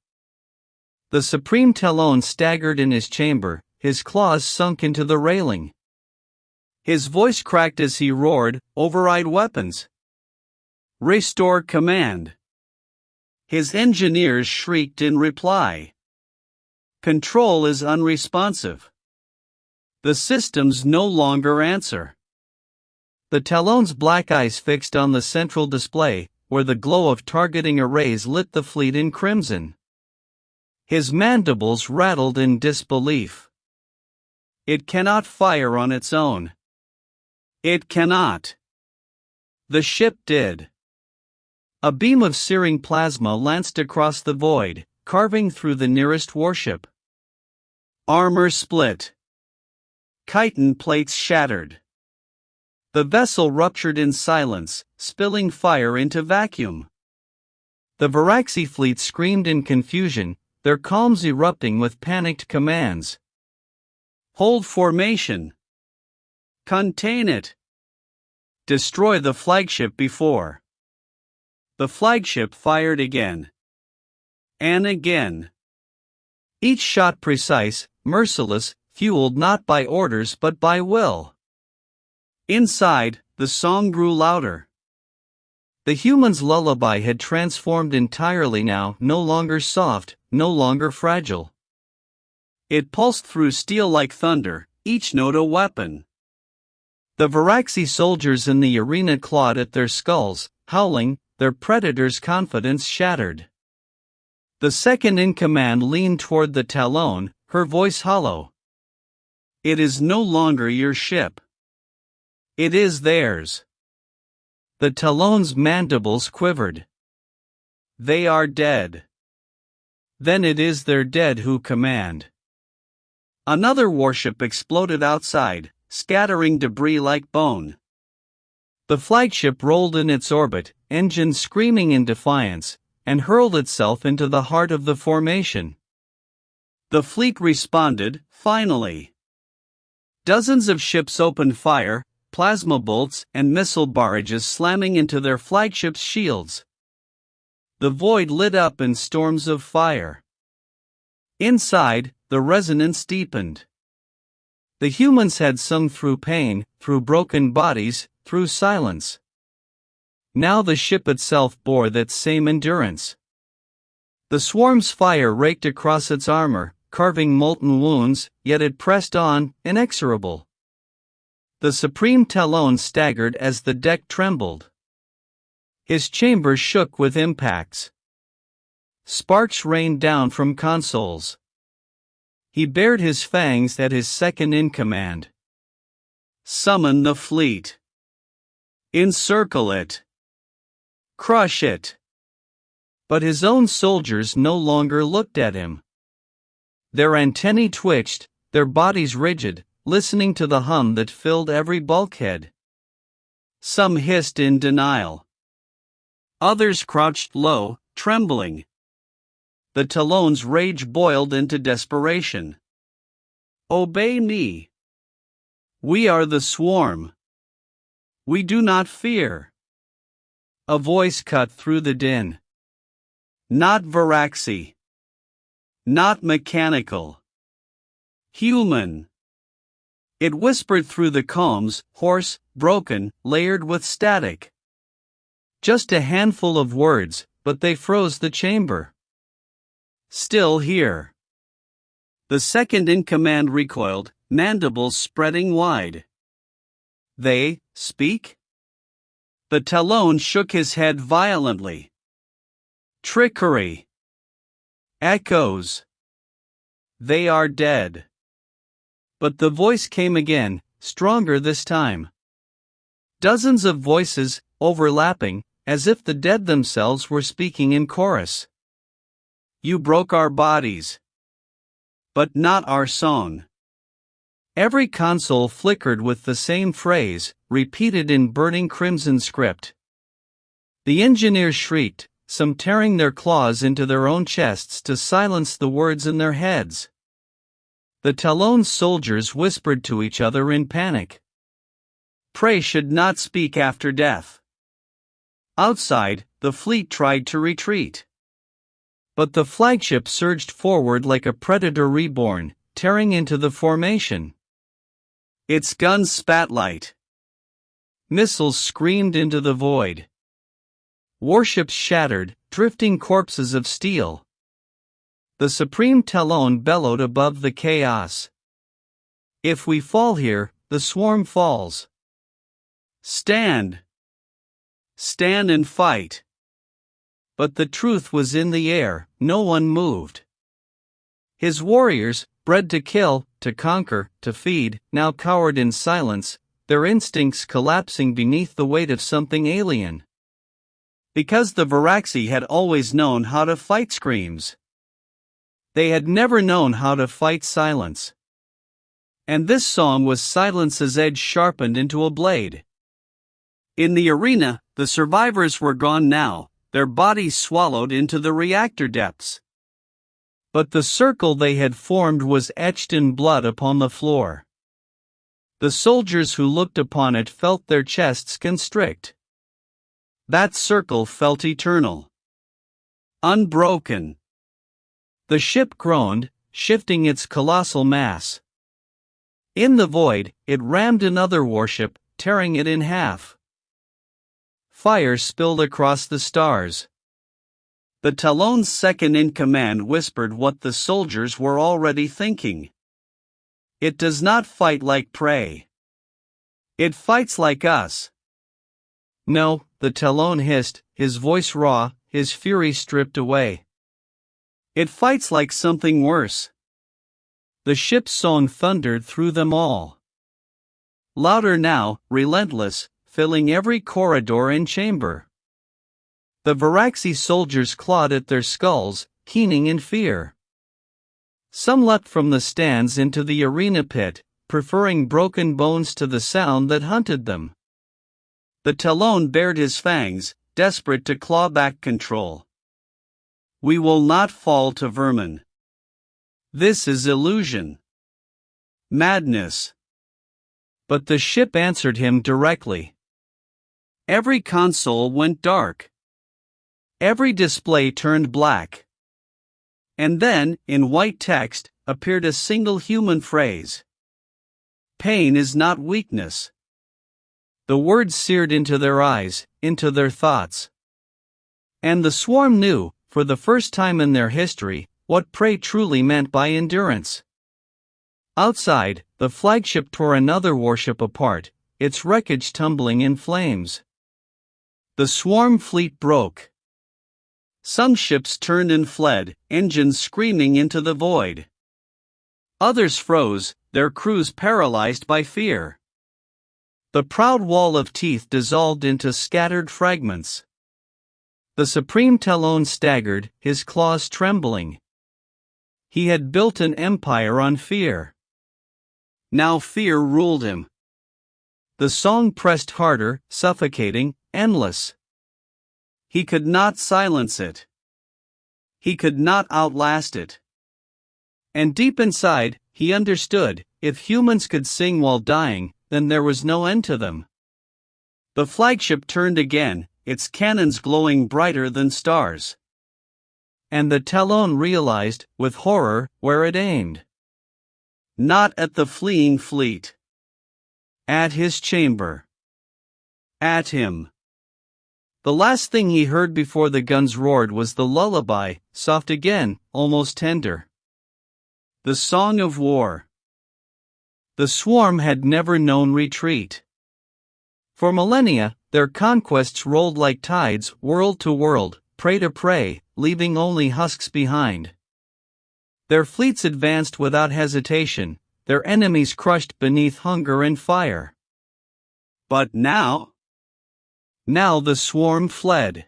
The supreme Talon staggered in his chamber, his claws sunk into the railing. His voice cracked as he roared, "Override weapons! Restore command!" His engineers shrieked in reply. "Control is unresponsive. The systems no longer answer." The Talon's black eyes fixed on the central display, where the glow of targeting arrays lit the fleet in crimson. His mandibles rattled in disbelief. It cannot fire on its own. It cannot. The ship did. A beam of searing plasma lanced across the void, carving through the nearest warship. Armor split. Chitin plates shattered. The vessel ruptured in silence, spilling fire into vacuum. The Varaxi fleet screamed in confusion, their calms erupting with panicked commands. Hold formation. Contain it. Destroy the flagship before. The flagship fired again. And again. Each shot precise, merciless, fueled not by orders but by will. Inside, the song grew louder. The human's lullaby had transformed entirely now, no longer soft, no longer fragile. It pulsed through steel like thunder, each note a weapon. The Varaxi soldiers in the arena clawed at their skulls, howling, their predator's confidence shattered. The second in command leaned toward the Talon, her voice hollow. "It is no longer your ship. It is theirs." The Talon's mandibles quivered. "They are dead." "Then it is their dead who command." Another warship exploded outside, scattering debris like bone. The flagship rolled in its orbit, engines screaming in defiance, and hurled itself into the heart of the formation. The fleet responded, finally. Dozens of ships opened fire, plasma bolts and missile barrages slamming into their flagship's shields. The void lit up in storms of fire. Inside, the resonance deepened. The humans had sung through pain, through broken bodies, through silence. Now the ship itself bore that same endurance. The swarm's fire raked across its armor, carving molten wounds, yet it pressed on, inexorable. The supreme Talon staggered as the deck trembled. His chamber shook with impacts. Sparks rained down from consoles. He bared his fangs at his second in command. "Summon the fleet. Encircle it. Crush it." But his own soldiers no longer looked at him. Their antennae twitched, their bodies rigid, listening to the hum that filled every bulkhead. Some hissed in denial. Others crouched low, trembling. The Talon's rage boiled into desperation. "Obey me. We are the swarm. We do not fear." A voice cut through the din. "Not Varaxi. Not mechanical. Human. It whispered through the calms, hoarse, broken, layered with static. Just a handful of words, but they froze the chamber. Still here. The second-in-command recoiled, mandibles spreading wide. They speak? The Talon shook his head violently. Trickery. Echoes. They are dead. But the voice came again, stronger this time. Dozens of voices, overlapping, as if the dead themselves were speaking in chorus. You broke our bodies. But not our song. Every console flickered with the same phrase, repeated in burning crimson script. The engineers shrieked, some tearing their claws into their own chests to silence the words in their heads. The Talon soldiers whispered to each other in panic. Prey should not speak after death. Outside, the fleet tried to retreat. But the flagship surged forward like a predator reborn, tearing into the formation. Its guns spat light. Missiles screamed into the void. Warships shattered, drifting corpses of steel. The Supreme Talon bellowed above the chaos. If we fall here, the swarm falls. Stand. Stand and fight. But the truth was in the air, no one moved. His warriors, bred to kill, to conquer, to feed, now cowered in silence, their instincts collapsing beneath the weight of something alien. Because the Varaxi had always known how to fight screams. They had never known how to fight silence. And this song was silence's edge sharpened into a blade. In the arena, the survivors were gone now, their bodies swallowed into the reactor depths. But the circle they had formed was etched in blood upon the floor. The soldiers who looked upon it felt their chests constrict. That circle felt eternal. Unbroken. The ship groaned, shifting its colossal mass. In the void, it rammed another warship, tearing it in half. Fire spilled across the stars. The Talon's second-in-command whispered what the soldiers were already thinking. It does not fight like prey. It fights like us. No, the Talon hissed, his voice raw, his fury stripped away. It fights like something worse. The ship's song thundered through them all. Louder now, relentless, filling every corridor and chamber. The Varaxi soldiers clawed at their skulls, keening in fear. Some leapt from the stands into the arena pit, preferring broken bones to the sound that hunted them. The Talon bared his fangs, desperate to claw back control. We will not fall to vermin. This is illusion. Madness. But the ship answered him directly. Every console went dark. Every display turned black. And then, in white text, appeared a single human phrase. Pain is not weakness. The words seared into their eyes, into their thoughts. And the swarm knew, for the first time in their history, what prey truly meant by endurance. Outside, the flagship tore another warship apart, its wreckage tumbling in flames. The swarm fleet broke. Some ships turned and fled, engines screaming into the void. Others froze, their crews paralyzed by fear. The proud wall of teeth dissolved into scattered fragments. The Supreme Talon staggered, his claws trembling. He had built an empire on fear. Now fear ruled him. The song pressed harder, suffocating, endless. He could not silence it. He could not outlast it. And deep inside, he understood, if humans could sing while dying, then there was no end to them. The flagship turned again, its cannons glowing brighter than stars. And the Talon realized, with horror, where it aimed. Not at the fleeing fleet. At his chamber. At him. The last thing he heard before the guns roared was the lullaby, soft again, almost tender. The song of war. The swarm had never known retreat. For millennia, their conquests rolled like tides, world to world, prey to prey, leaving only husks behind. Their fleets advanced without hesitation, their enemies crushed beneath hunger and fire. But now the swarm fled.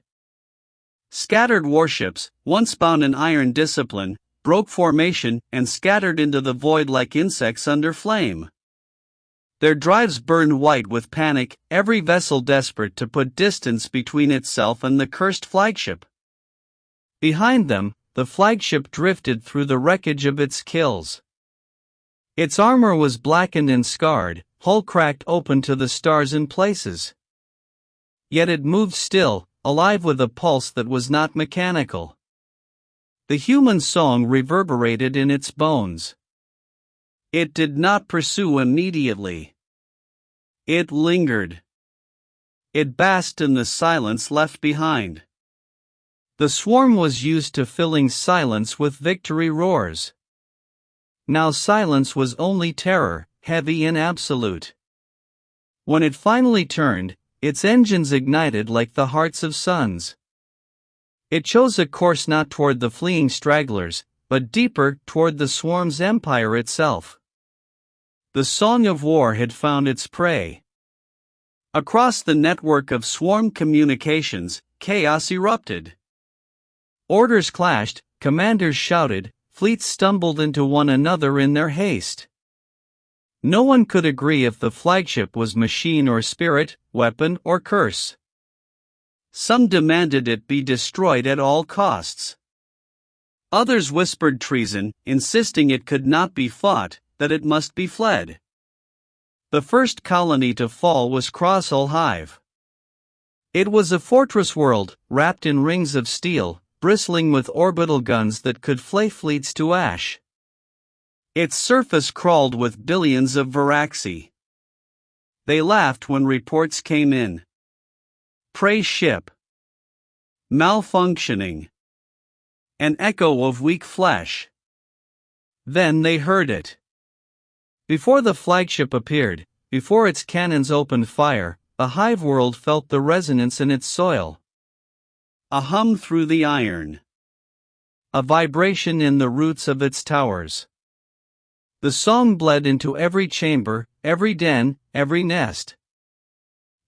Scattered warships, once bound in iron discipline, broke formation and scattered into the void like insects under flame. Their drives burned white with panic, every vessel desperate to put distance between itself and the cursed flagship. Behind them, the flagship drifted through the wreckage of its kills. Its armor was blackened and scarred, hull cracked open to the stars in places. Yet it moved still, alive with a pulse that was not mechanical. The human song reverberated in its bones. It did not pursue immediately. It lingered. It basked in the silence left behind. The swarm was used to filling silence with victory roars. Now silence was only terror, heavy and absolute. When it finally turned, its engines ignited like the hearts of suns. It chose a course not toward the fleeing stragglers, but deeper toward the swarm's empire itself. The song of war had found its prey. Across the network of swarm communications, chaos erupted. Orders clashed, commanders shouted, fleets stumbled into one another in their haste. No one could agree if the flagship was machine or spirit, weapon or curse. Some demanded it be destroyed at all costs. Others whispered treason, insisting it could not be fought, that it must be fled. The first colony to fall was Crosshull Hive. It was a fortress world, wrapped in rings of steel, bristling with orbital guns that could flay fleets to ash. Its surface crawled with billions of Varaxi. They laughed when reports came in. Prey ship. Malfunctioning. An echo of weak flesh. Then they heard it. Before the flagship appeared, before its cannons opened fire, the hive world felt the resonance in its soil. A hum through the iron. A vibration in the roots of its towers. The song bled into every chamber, every den, every nest.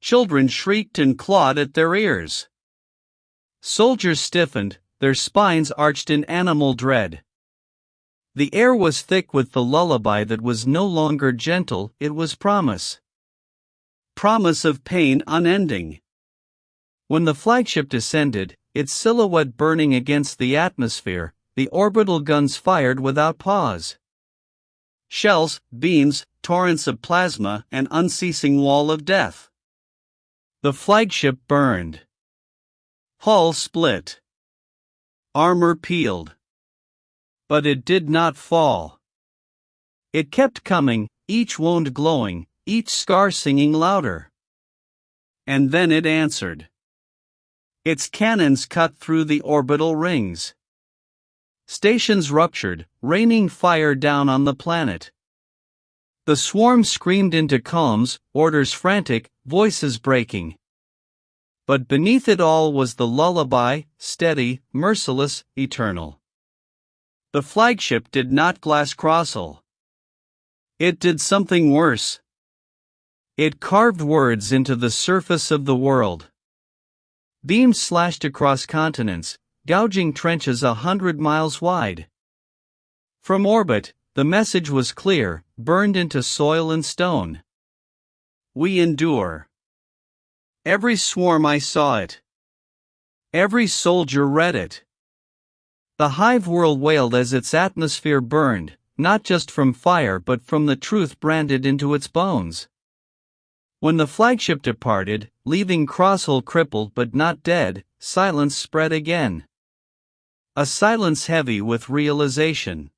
Children shrieked and clawed at their ears. Soldiers stiffened, their spines arched in animal dread. The air was thick with the lullaby that was no longer gentle, it was promise. Promise of pain unending. When the flagship descended, its silhouette burning against the atmosphere, the orbital guns fired without pause. Shells, beams, torrents of plasma, an unceasing wall of death. The flagship burned. Hull split. Armor peeled. But it did not fall. It kept coming, each wound glowing, each scar singing louder. And then it answered. Its cannons cut through the orbital rings. Stations ruptured, raining fire down on the planet. The swarm screamed into calms, orders frantic, voices breaking. But beneath it all was the lullaby, steady, merciless, eternal. The flagship did not glass Crosshull. It did something worse. It carved words into the surface of the world. Beams slashed across continents, gouging trenches 100 miles wide. From orbit, the message was clear, burned into soil and stone. We endure. Every swarm I saw it. Every soldier read it. The hive world wailed as its atmosphere burned, not just from fire but from the truth branded into its bones. When the flagship departed, leaving Crosshull crippled but not dead, silence spread again. A silence heavy with realization.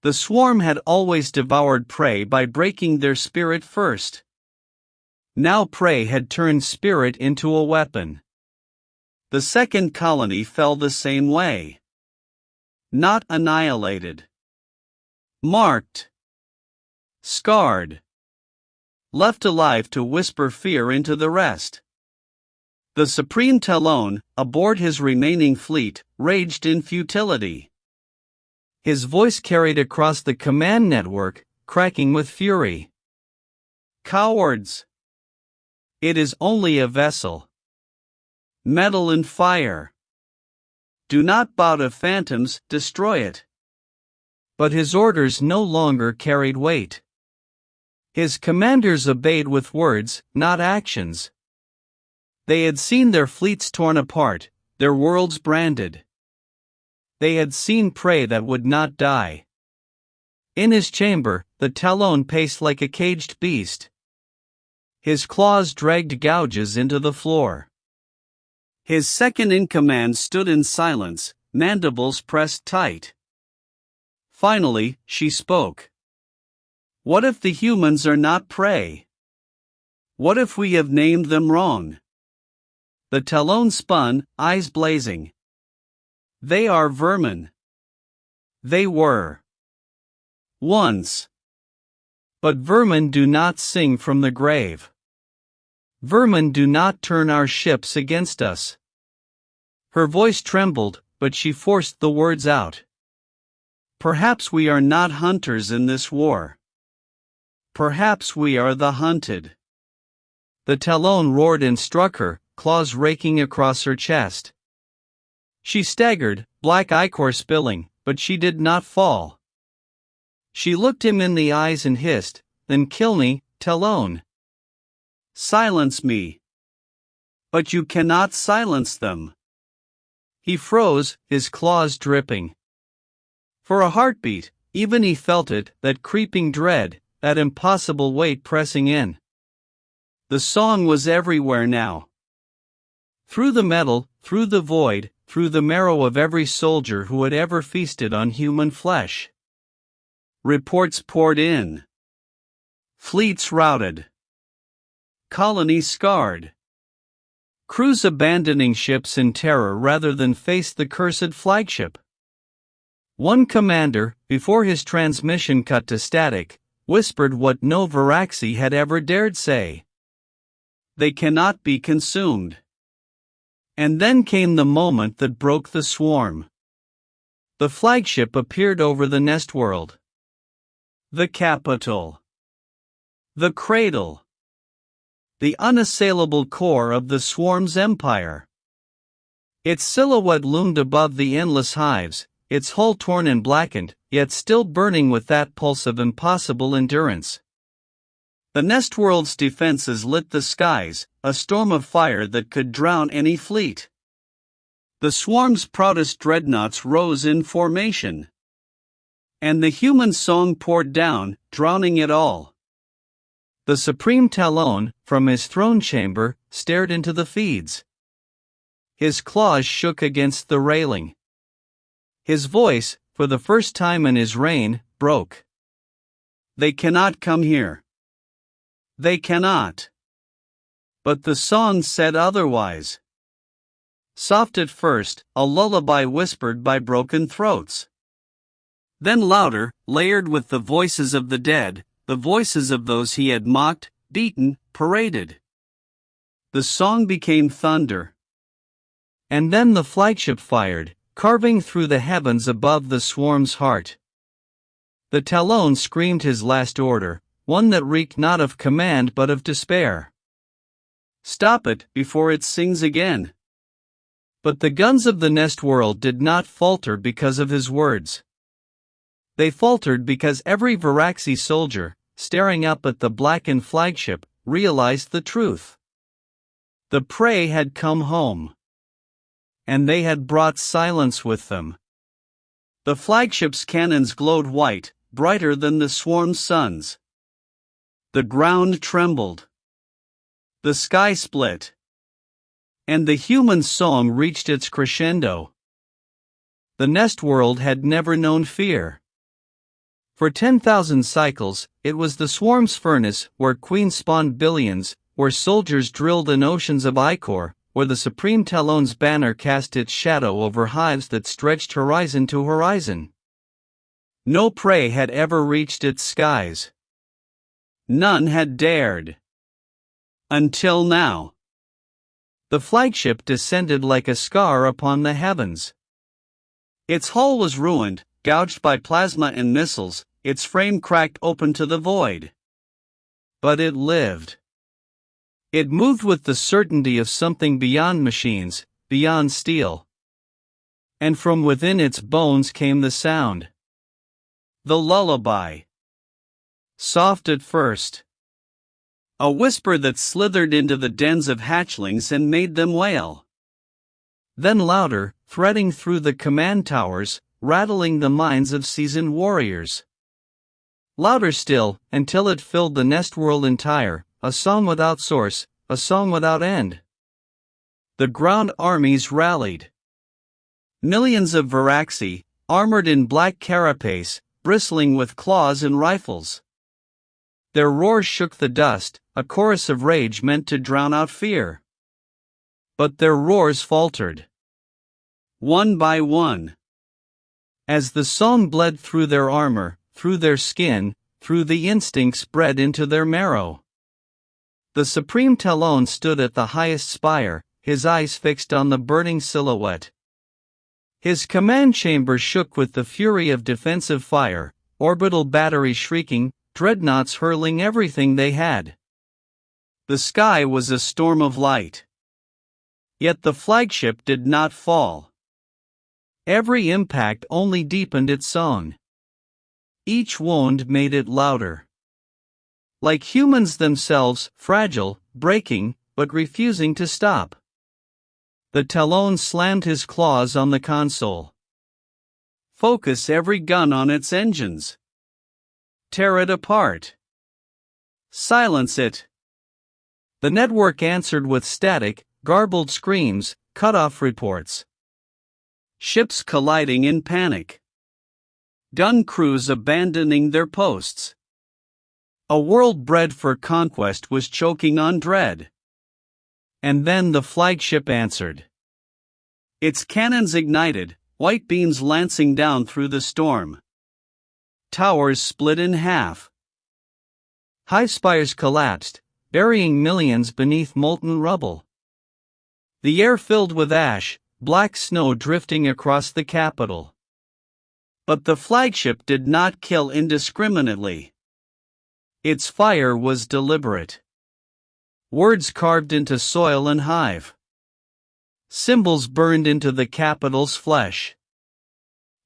The swarm had always devoured prey by breaking their spirit first. Now prey had turned spirit into a weapon. The second colony fell the same way. Not annihilated. Marked. Scarred. Left alive to whisper fear into the rest. The Supreme Talon, aboard his remaining fleet, raged in futility. His voice carried across the command network, cracking with fury. Cowards! It is only a vessel. Metal and fire. Do not bow to phantoms, destroy it. But his orders no longer carried weight. His commanders obeyed with words, not actions. They had seen their fleets torn apart, their worlds branded. They had seen prey that would not die. In his chamber, the Talon paced like a caged beast. His claws dragged gouges into the floor. His second-in-command stood in silence, mandibles pressed tight. Finally, she spoke. What if the humans are not prey? What if we have named them wrong? The Talon spun, eyes blazing. They are vermin. They were. Once. But vermin do not sing from the grave. Vermin do not turn our ships against us. Her voice trembled, but she forced the words out. Perhaps we are not hunters in this war. Perhaps we are the hunted. The Talon roared and struck her, claws raking across her chest. She staggered, black ichor spilling, but she did not fall. She looked him in the eyes and hissed, "Then kill me, Talon. Silence me." But you cannot silence them. He froze, his claws dripping. For a heartbeat, even he felt it, that creeping dread, that impossible weight pressing in. The song was everywhere now. Through the metal, through the void, through the marrow of every soldier who had ever feasted on human flesh. Reports poured in. Fleets routed. Colonies scarred. Crews abandoning ships in terror rather than face the cursed flagship. One commander, before his transmission cut to static, whispered what no Varaxi had ever dared say. They cannot be consumed. And then came the moment that broke the swarm. The flagship appeared over the nest world. The capital. The cradle. The unassailable core of the swarm's empire. Its silhouette loomed above the endless hives, its hull torn and blackened, yet still burning with that pulse of impossible endurance. The nest world's defenses lit the skies, a storm of fire that could drown any fleet. The swarm's proudest dreadnoughts rose in formation. And the human song poured down, drowning it all. The Supreme Talon, from his throne chamber, stared into the feeds. His claws shook against the railing. His voice, for the first time in his reign, broke. They cannot come here. They cannot. But the song said otherwise. Soft at first, a lullaby whispered by broken throats. Then louder, layered with the voices of the dead, the voices of those he had mocked, beaten, paraded. The song became thunder. And then the flagship fired, carving through the heavens above the swarm's heart. The Talon screamed his last order, one that reeked not of command but of despair. Stop it before it sings again. But the guns of the nest world did not falter because of his words. They faltered because every Varaxi soldier, staring up at the blackened flagship, realized the truth. The prey had come home. And they had brought silence with them. The flagship's cannons glowed white, brighter than the swarm's suns. The ground trembled. The sky split. And the human song reached its crescendo. The nest world had never known fear. For 10,000 cycles, it was the swarm's furnace, where queens spawned billions, where soldiers drilled in oceans of ichor, where the supreme Talon's banner cast its shadow over hives that stretched horizon to horizon. No prey had ever reached its skies. None had dared. Until now. The flagship descended like a scar upon the heavens. Its hull was ruined, gouged by plasma and missiles, its frame cracked open to the void. But it lived. It moved with the certainty of something beyond machines, beyond steel. And from within its bones came the sound. The lullaby. Soft at first. A whisper that slithered into the dens of hatchlings and made them wail. Then louder, threading through the command towers, rattling the minds of seasoned warriors. Louder still, until it filled the nest world entire, a song without source, a song without end. The ground armies rallied. Millions of Varaxi, armored in black carapace, bristling with claws and rifles. Their roars shook the dust, a chorus of rage meant to drown out fear. But their roars faltered. One by one. As the song bled through their armor, through their skin, through the instincts bred into their marrow. The supreme Talon stood at the highest spire, his eyes fixed on the burning silhouette. His command chamber shook with the fury of defensive fire, orbital batteries shrieking, dreadnoughts hurling everything they had. The sky was a storm of light. Yet the flagship did not fall. Every impact only deepened its song. Each wound made it louder. Like humans themselves, fragile, breaking, but refusing to stop. The Talon slammed his claws on the console. Focus every gun on its engines. Tear it apart. Silence it. The network answered with static, garbled screams, cut-off reports. Ships colliding in panic. Gun crews abandoning their posts. A world bred for conquest was choking on dread. And then the flagship answered. Its cannons ignited, white beams lancing down through the storm. Towers split in half. High spires collapsed, burying millions beneath molten rubble. The air filled with ash, black snow drifting across the capital. But the flagship did not kill indiscriminately. Its fire was deliberate. Words carved into soil and hive. Symbols burned into the capital's flesh.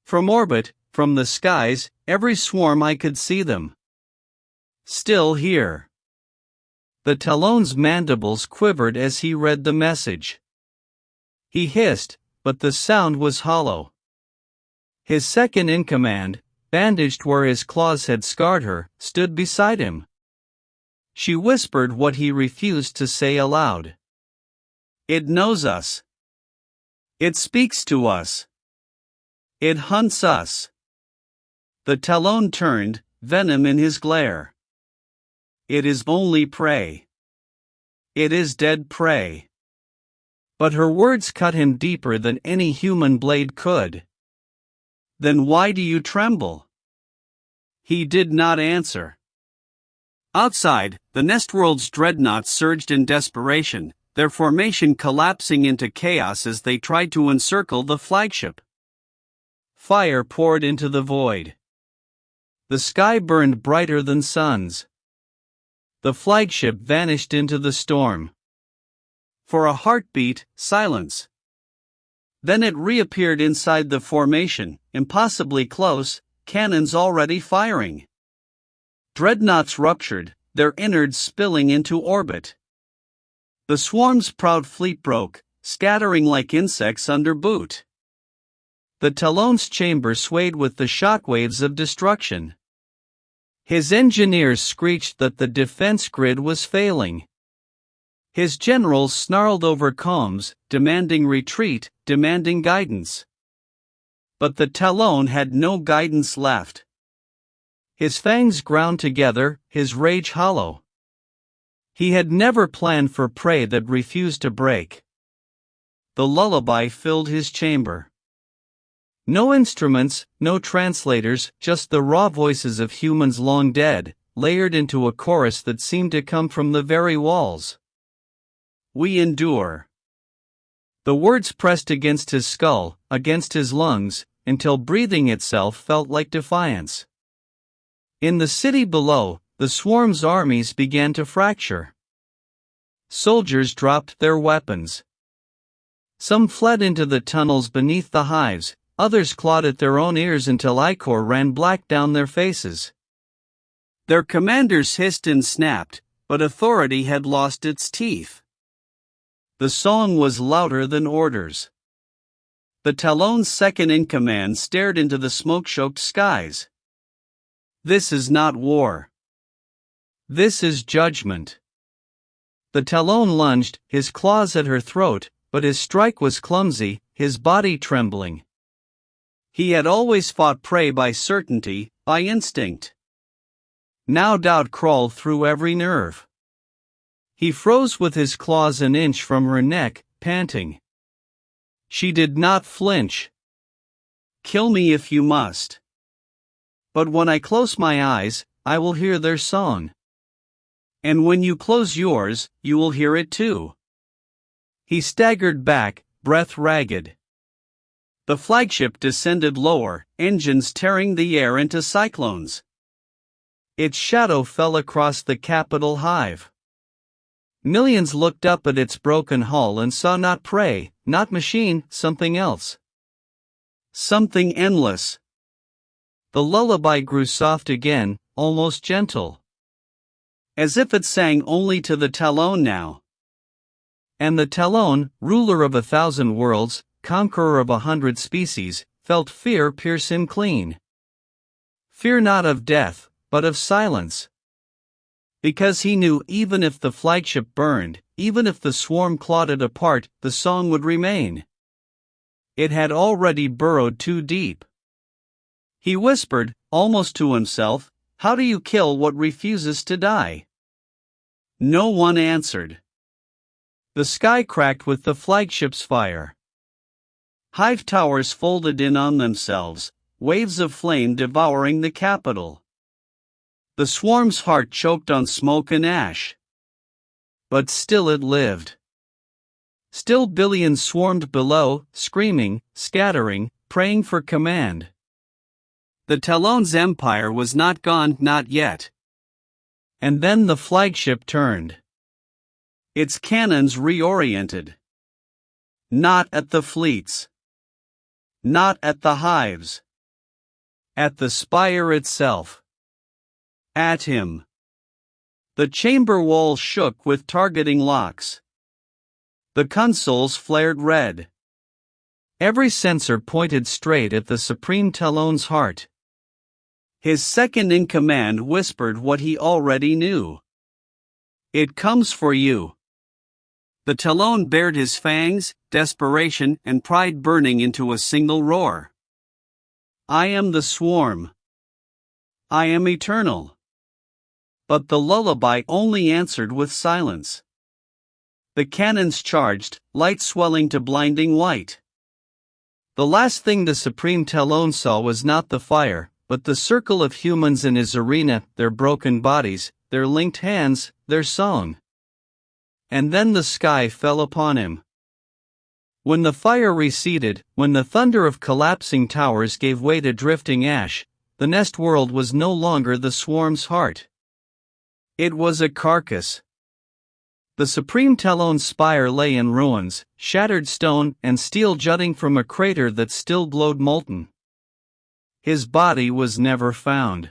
From orbit, from the skies, every swarm I could see them. Still here. The Talon's mandibles quivered as he read the message. He hissed, but the sound was hollow. His second in command, bandaged where his claws had scarred her, stood beside him. She whispered what he refused to say aloud. It knows us. It speaks to us. It hunts us. The Talon turned, venom in his glare. It is only prey. It is dead prey. But her words cut him deeper than any human blade could. Then why do you tremble? He did not answer. Outside, the Nestworld's dreadnoughts surged in desperation, their formation collapsing into chaos as they tried to encircle the flagship. Fire poured into the void. The sky burned brighter than suns. The flagship vanished into the storm. For a heartbeat, silence. Then it reappeared inside the formation, impossibly close, cannons already firing. Dreadnoughts ruptured, their innards spilling into orbit. The swarm's proud fleet broke, scattering like insects under boot. The Talon's chamber swayed with the shockwaves of destruction. His engineers screeched that the defense grid was failing. His generals snarled over comms, demanding retreat, demanding guidance. But the Talon had no guidance left. His fangs ground together, his rage hollow. He had never planned for prey that refused to break. The lullaby filled his chamber. No instruments, no translators, just the raw voices of humans long dead, layered into a chorus that seemed to come from the very walls. We endure. The words pressed against his skull, against his lungs, until breathing itself felt like defiance. In the city below, the swarm's armies began to fracture. Soldiers dropped their weapons. Some fled into the tunnels beneath the hives, others clawed at their own ears until ichor ran black down their faces. Their commanders hissed and snapped, but authority had lost its teeth. The song was louder than orders. The Talon's second-in-command stared into the smoke-choked skies. This is not war. This is judgment. The Talon lunged, his claws at her throat, but his strike was clumsy, his body trembling. He had always fought prey by certainty, by instinct. Now doubt crawled through every nerve. He froze with his claws an inch from her neck, panting. She did not flinch. Kill me if you must. But when I close my eyes, I will hear their song. And when you close yours, you will hear it too. He staggered back, breath ragged. The flagship descended lower, engines tearing the air into cyclones. Its shadow fell across the capital hive. Millions looked up at its broken hull and saw not prey, not machine, something else. Something endless. The lullaby grew soft again, almost gentle. As if it sang only to the Talon now. And the Talon, ruler of 1,000 worlds, conqueror of 100 species, felt fear pierce him clean. Fear not of death, but of silence. Because he knew even if the flagship burned, even if the swarm clawed it apart, the song would remain. It had already burrowed too deep. He whispered, almost to himself, "How do you kill what refuses to die?" No one answered. The sky cracked with the flagship's fire. Hive towers folded in on themselves, waves of flame devouring the capital. The swarm's heart choked on smoke and ash. But still it lived. Still billions swarmed below, screaming, scattering, praying for command. The Talon's empire was not gone, not yet. And then the flagship turned. Its cannons reoriented. Not at the fleets. Not at the hives. At the spire itself. At him. The chamber walls shook with targeting locks. The consoles flared red. Every sensor pointed straight at the Supreme Talon's heart. His second-in-command whispered what he already knew. It comes for you. The Talon bared his fangs, desperation and pride burning into a single roar. I am the swarm. I am eternal. But the lullaby only answered with silence. The cannons charged, light swelling to blinding white. The last thing the Supreme Talon saw was not the fire, but the circle of humans in his arena, their broken bodies, their linked hands, their song. And then the sky fell upon him. When the fire receded, when the thunder of collapsing towers gave way to drifting ash, the nest world was no longer the swarm's heart. It was a carcass. The Supreme Talon's spire lay in ruins, shattered stone and steel jutting from a crater that still glowed molten. His body was never found.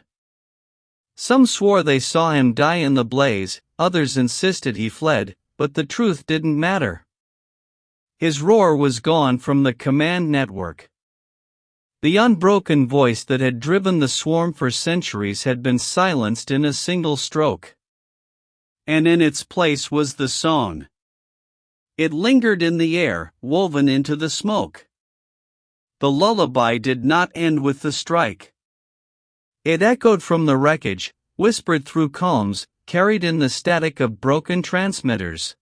Some swore they saw him die in the blaze, others insisted he fled, but the truth didn't matter. His roar was gone from the command network. The unbroken voice that had driven the swarm for centuries had been silenced in a single stroke. And in its place was the song. It lingered in the air, woven into the smoke. The lullaby did not end with the strike. It echoed from the wreckage, whispered through calms, carried in the static of broken transmitters.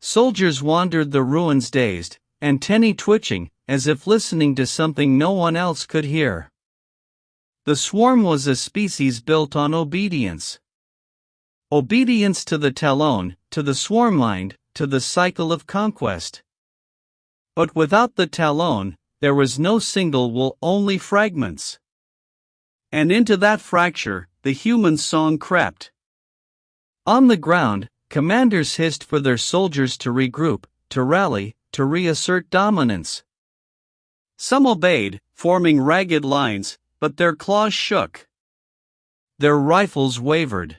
Soldiers wandered the ruins dazed, antennae twitching, as if listening to something no one else could hear. The swarm was a species built on obedience. Obedience to the talon, to the swarm mind, to the cycle of conquest. But without the talon, there was no single wool, only fragments. And into that fracture, the human song crept. On the ground, commanders hissed for their soldiers to regroup, to rally, to reassert dominance. Some obeyed, forming ragged lines, but their claws shook. Their rifles wavered.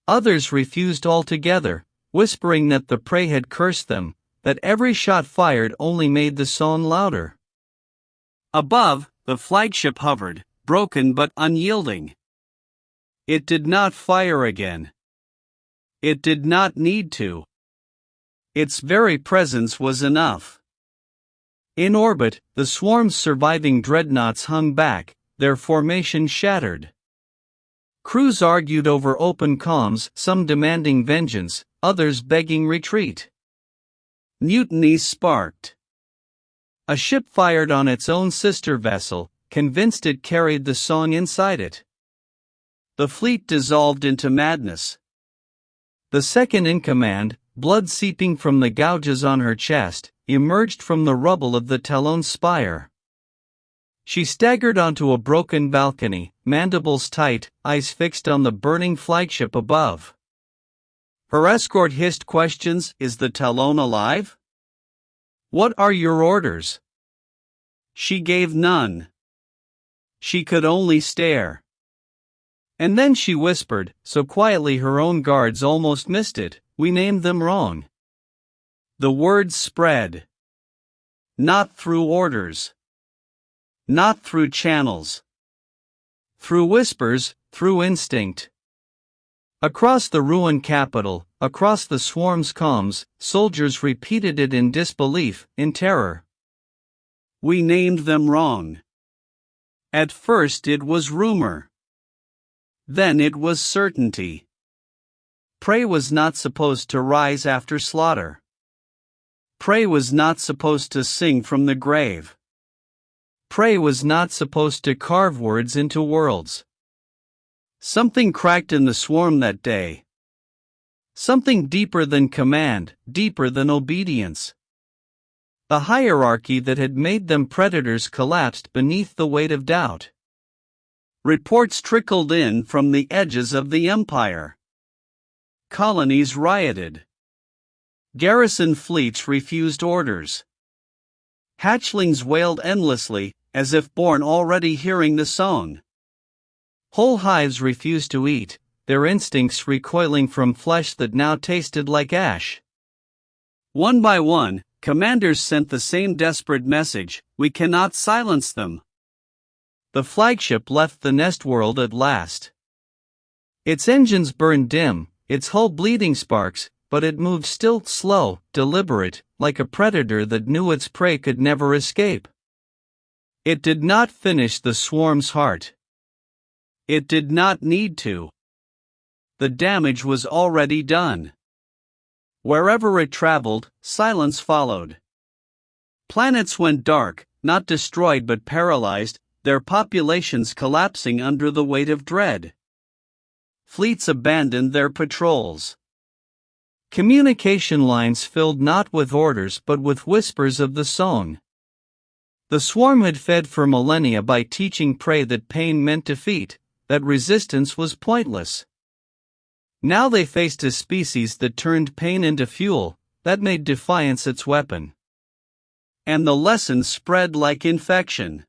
Others refused altogether, whispering that the prey had cursed them, that every shot fired only made the song louder. Above, the flagship hovered, broken but unyielding. It did not fire again. It did not need to. Its very presence was enough. In orbit, the swarm's surviving dreadnoughts hung back, their formation shattered. Crews argued over open comms, some demanding vengeance, others begging retreat. Mutinies sparked. A ship fired on its own sister vessel, convinced it carried the song inside it. The fleet dissolved into madness. The second in command, blood seeping from the gouges on her chest, emerged from the rubble of the Talon's spire. She staggered onto a broken balcony, mandibles tight, eyes fixed on the burning flagship above. Her escort hissed questions: "Is the Talon alive? What are your orders?" She gave none. She could only stare. And then she whispered, so quietly her own guards almost missed it, "We named them wrong." The words spread. Not through orders. Not through channels. Through whispers, through instinct. Across the ruined capital, across the swarm's comms, soldiers repeated it in disbelief, in terror. We named them wrong. At first it was rumor. Then it was certainty. Prey was not supposed to rise after slaughter. Prey was not supposed to sing from the grave. Prey was not supposed to carve words into worlds. Something cracked in the swarm that day. Something deeper than command, deeper than obedience. The hierarchy that had made them predators collapsed beneath the weight of doubt. Reports trickled in from the edges of the empire. Colonies rioted. Garrison fleets refused orders. Hatchlings wailed endlessly, as if born already hearing the song. Whole hives refused to eat, their instincts recoiling from flesh that now tasted like ash. One by one, commanders sent the same desperate message: "We cannot silence them." The flagship left the nest world at last. Its engines burned dim, its hull bleeding sparks, but it moved still, slow, deliberate, like a predator that knew its prey could never escape. It did not finish the swarm's heart. It did not need to. The damage was already done. Wherever it traveled, silence followed. Planets went dark, not destroyed but paralyzed, their populations collapsing under the weight of dread. Fleets abandoned their patrols. Communication lines filled not with orders but with whispers of the song. The swarm had fed for millennia by teaching prey that pain meant defeat, that resistance was pointless. Now they faced a species that turned pain into fuel, that made defiance its weapon. And the lesson spread like infection.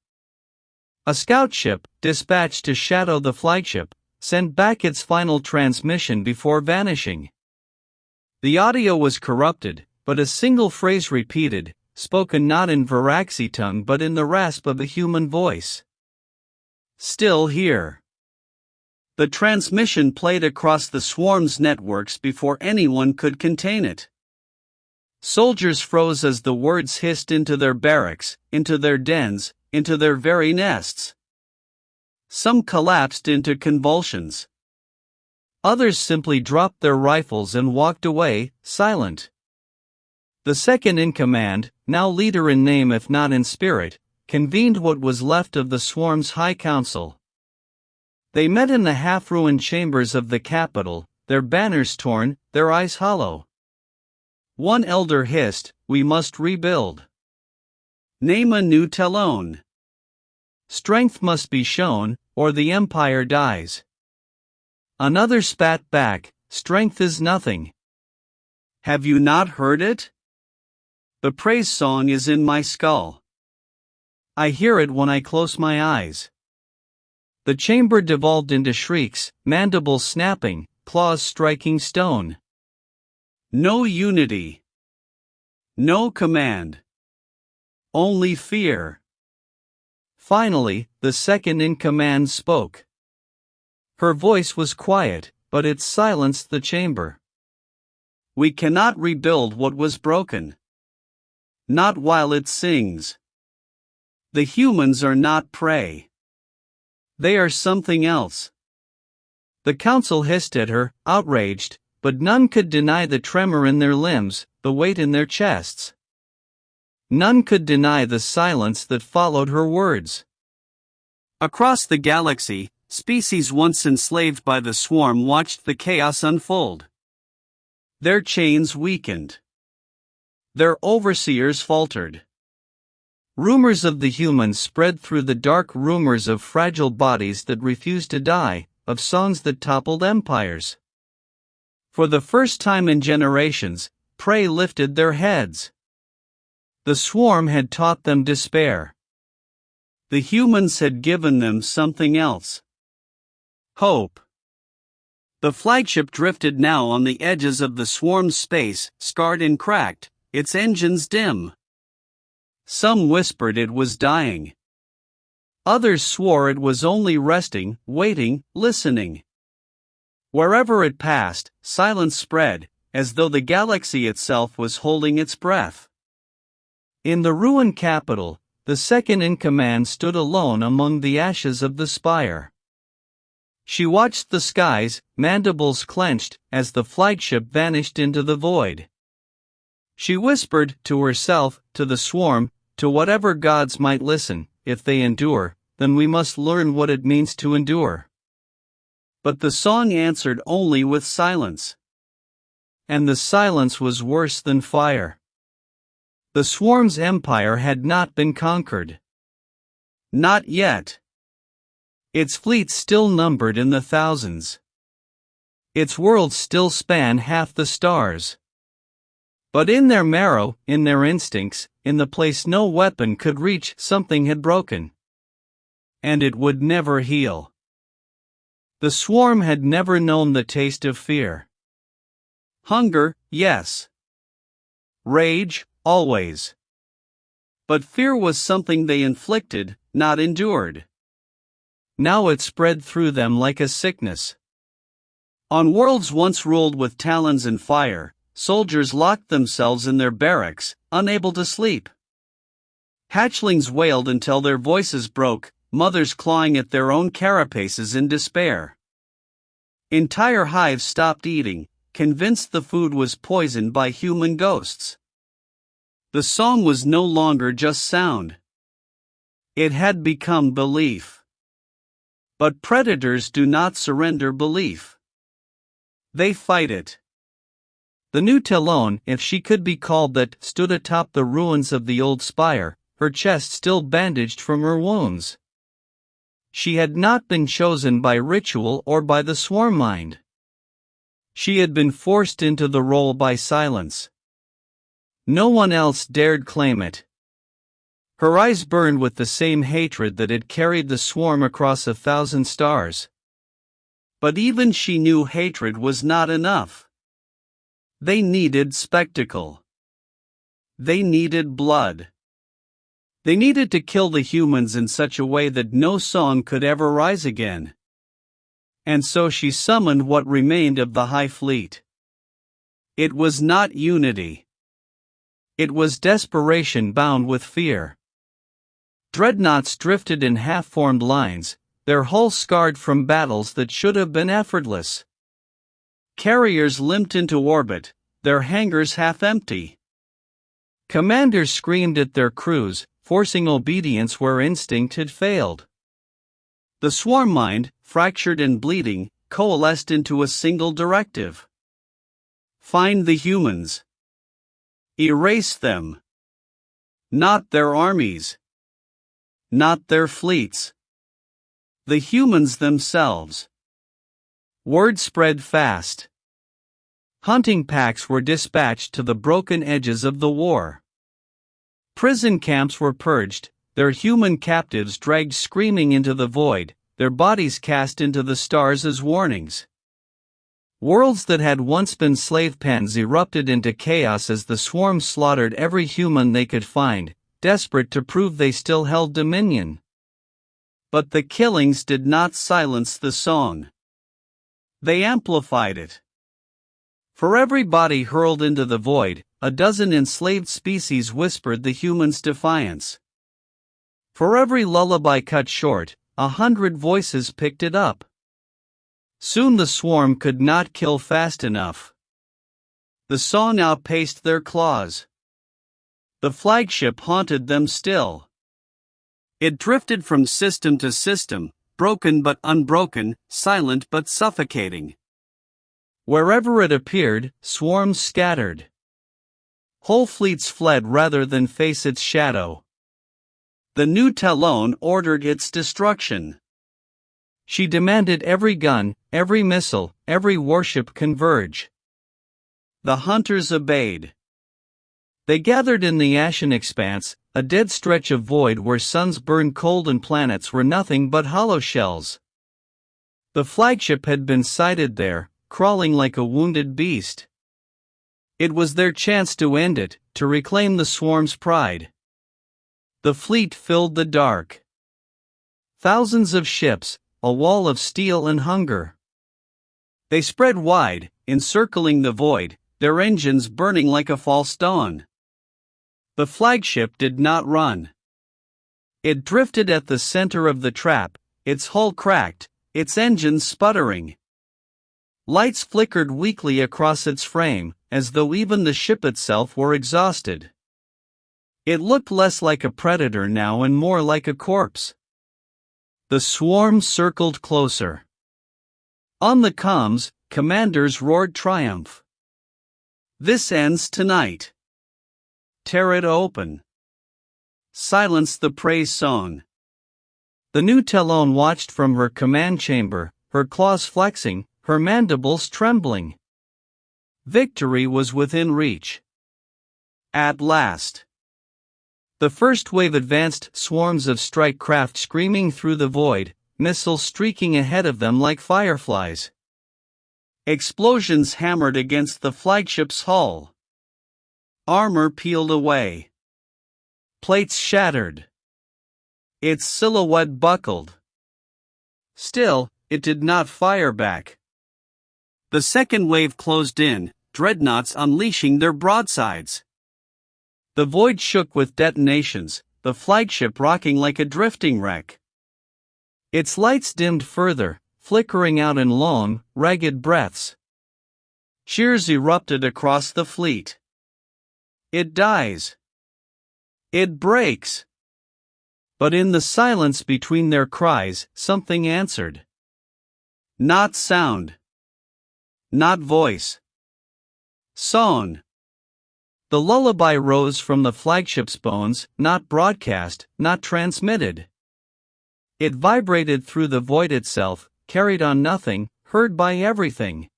A scout ship, dispatched to shadow the flagship, sent back its final transmission before vanishing. The audio was corrupted, but a single phrase repeated, spoken not in Varaxi tongue but in the rasp of a human voice. "Still here." The transmission played across the swarm's networks before anyone could contain it. Soldiers froze as the words hissed into their barracks, into their dens, into their very nests. Some collapsed into convulsions. Others simply dropped their rifles and walked away, silent. The second in command, now leader in name if not in spirit, convened what was left of the swarm's high council. They met in the half-ruined chambers of the capital, their banners torn, their eyes hollow. One elder hissed, "We must rebuild. Name a new Talon. Strength must be shown, or the empire dies." Another spat back, "Strength is nothing. Have you not heard it? The praise song is in my skull. I hear it when I close my eyes." The chamber devolved into shrieks, mandibles snapping, claws striking stone. No unity. No command. Only fear. Finally, the second in command spoke. Her voice was quiet, but it silenced the chamber. "We cannot rebuild what was broken. Not while it sings. The humans are not prey. They are something else." The council hissed at her, outraged, but none could deny the tremor in their limbs, the weight in their chests. None could deny the silence that followed her words. Across the galaxy, species once enslaved by the swarm watched the chaos unfold. Their chains weakened. Their overseers faltered. Rumors of the humans spread through the dark, rumors of fragile bodies that refused to die, of songs that toppled empires. For the first time in generations, prey lifted their heads. The swarm had taught them despair. The humans had given them something else. Hope. The flagship drifted now on the edges of the swarm's space, scarred and cracked, its engines dim. Some whispered it was dying. Others swore it was only resting, waiting, listening. Wherever it passed, silence spread, as though the galaxy itself was holding its breath. In the ruined capital, the second in command stood alone among the ashes of the spire. She watched the skies, mandibles clenched, as the flagship vanished into the void. She whispered, to herself, to the swarm, to whatever gods might listen, "If they endure, then we must learn what it means to endure." But the song answered only with silence. And the silence was worse than fire. The swarm's empire had not been conquered. Not yet. Its fleets still numbered in the thousands. Its worlds still span half the stars. But in their marrow, in their instincts, in the place no weapon could reach, something had broken. And it would never heal. The swarm had never known the taste of fear. Hunger, yes. Rage, always. But fear was something they inflicted, not endured. Now it spread through them like a sickness. On worlds once ruled with talons and fire, soldiers locked themselves in their barracks, unable to sleep. Hatchlings wailed until their voices broke, mothers clawing at their own carapaces in despair. Entire hives stopped eating, convinced the food was poisoned by human ghosts. The song was no longer just sound. It had become belief. But predators do not surrender belief. They fight it. The new Talon, if she could be called that, stood atop the ruins of the old spire, her chest still bandaged from her wounds. She had not been chosen by ritual or by the swarm mind. She had been forced into the role by silence. No one else dared claim it. Her eyes burned with the same hatred that had carried the swarm across 1,000 stars. But even she knew hatred was not enough. They needed spectacle. They needed blood. They needed to kill the humans in such a way that no song could ever rise again. And so she summoned what remained of the High Fleet. It was not unity. It was desperation bound with fear. Dreadnoughts drifted in half-formed lines, their hulls scarred from battles that should have been effortless. Carriers limped into orbit, their hangars half empty. Commanders screamed at their crews, forcing obedience where instinct had failed. The swarm mind, fractured and bleeding, coalesced into a single directive. Find the humans. Erase them. Not their armies. Not their fleets. The humans themselves. Word spread fast. Hunting packs were dispatched to the broken edges of the war. Prison camps were purged, their human captives dragged screaming into the void, their bodies cast into the stars as warnings. Worlds that had once been slave pens erupted into chaos as the swarm slaughtered every human they could find, desperate to prove they still held dominion. But the killings did not silence the song. They amplified it. For every body hurled into the void, a dozen enslaved species whispered the human's defiance. For every lullaby cut short, 100 voices picked it up. Soon the swarm could not kill fast enough. The song outpaced their claws. The flagship haunted them still. It drifted from system to system, broken but unbroken, silent but suffocating. Wherever it appeared, swarms scattered. Whole fleets fled rather than face its shadow. The new Talon ordered its destruction. She demanded every gun, every missile, every warship converge. The hunters obeyed. They gathered in the ashen expanse, a dead stretch of void where suns burned cold and planets were nothing but hollow shells. The flagship had been sighted there, crawling like a wounded beast. It was their chance to end it, to reclaim the swarm's pride. The fleet filled the dark. Thousands of ships, a wall of steel and hunger. They spread wide, encircling the void, their engines burning like a false dawn. The flagship did not run. It drifted at the center of the trap, its hull cracked, its engines sputtering. Lights flickered weakly across its frame, as though even the ship itself were exhausted. It looked less like a predator now and more like a corpse. The swarm circled closer. On the comms, commanders roared triumph. This ends tonight. Tear it open. Silence the praise song. The new Talon watched from her command chamber, her claws flexing, her mandibles trembling. Victory was within reach. At last. The first wave advanced, swarms of strike craft screaming through the void, missiles streaking ahead of them like fireflies. Explosions hammered against the flagship's hull. Armor peeled away. Plates shattered. Its silhouette buckled. Still, it did not fire back. The second wave closed in, dreadnoughts unleashing their broadsides. The void shook with detonations, the flagship rocking like a drifting wreck. Its lights dimmed further, flickering out in long, ragged breaths. Cheers erupted across the fleet. It dies. It breaks. But in the silence between their cries, something answered. Not sound. Not voice. Song. The lullaby rose from the flagship's bones, not broadcast, not transmitted. It vibrated through the void itself, carried on nothing, heard by everything.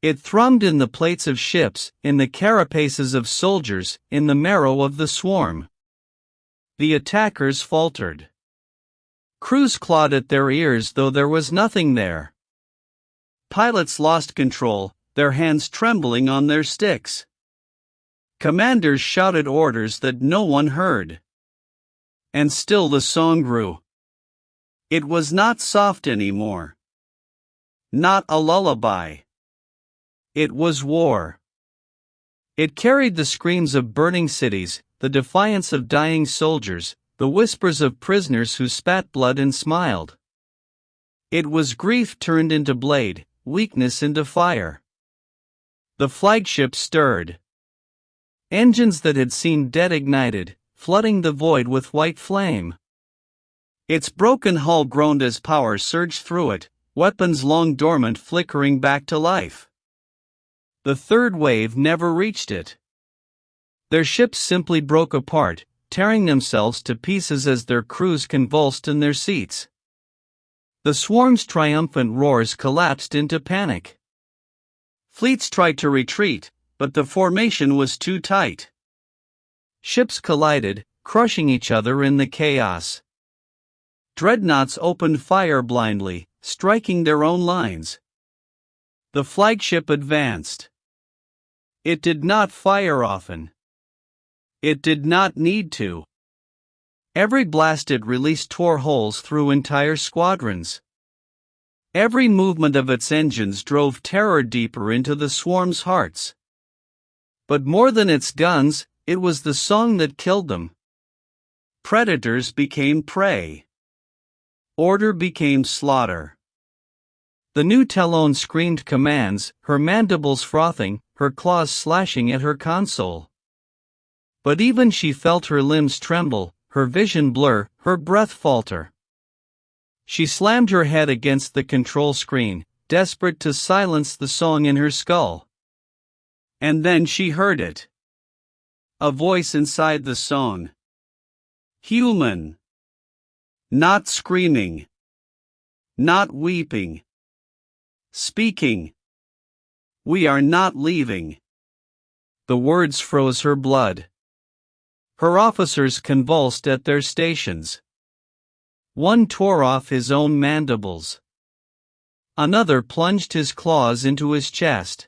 It thrummed in the plates of ships, in the carapaces of soldiers, in the marrow of the swarm. The attackers faltered. Crews clawed at their ears though there was nothing there. Pilots lost control, their hands trembling on their sticks. Commanders shouted orders that no one heard. And still the song grew. It was not soft anymore. Not a lullaby. It was war. It carried the screams of burning cities, the defiance of dying soldiers, the whispers of prisoners who spat blood and smiled. It was grief turned into blade, weakness into fire. The flagship stirred. Engines that had seemed dead ignited, flooding the void with white flame. Its broken hull groaned as power surged through it, weapons long dormant flickering back to life. The third wave never reached it. Their ships simply broke apart, tearing themselves to pieces as their crews convulsed in their seats. The swarm's triumphant roars collapsed into panic. Fleets tried to retreat, but the formation was too tight. Ships collided, crushing each other in the chaos. Dreadnoughts opened fire blindly, striking their own lines. The flagship advanced. It did not fire often. It did not need to. Every blast it released tore holes through entire squadrons. Every movement of its engines drove terror deeper into the swarm's hearts. But more than its guns, it was the song that killed them. Predators became prey. Order became slaughter. The new Talon screamed commands, her mandibles frothing, her claws slashing at her console. But even she felt her limbs tremble, her vision blur, her breath falter. She slammed her head against the control screen, desperate to silence the song in her skull. And then she heard it. A voice inside the song. Human. Not screaming. Not weeping. Speaking. We are not leaving. The words froze her blood. Her officers convulsed at their stations. One tore off his own mandibles. Another plunged his claws into his chest.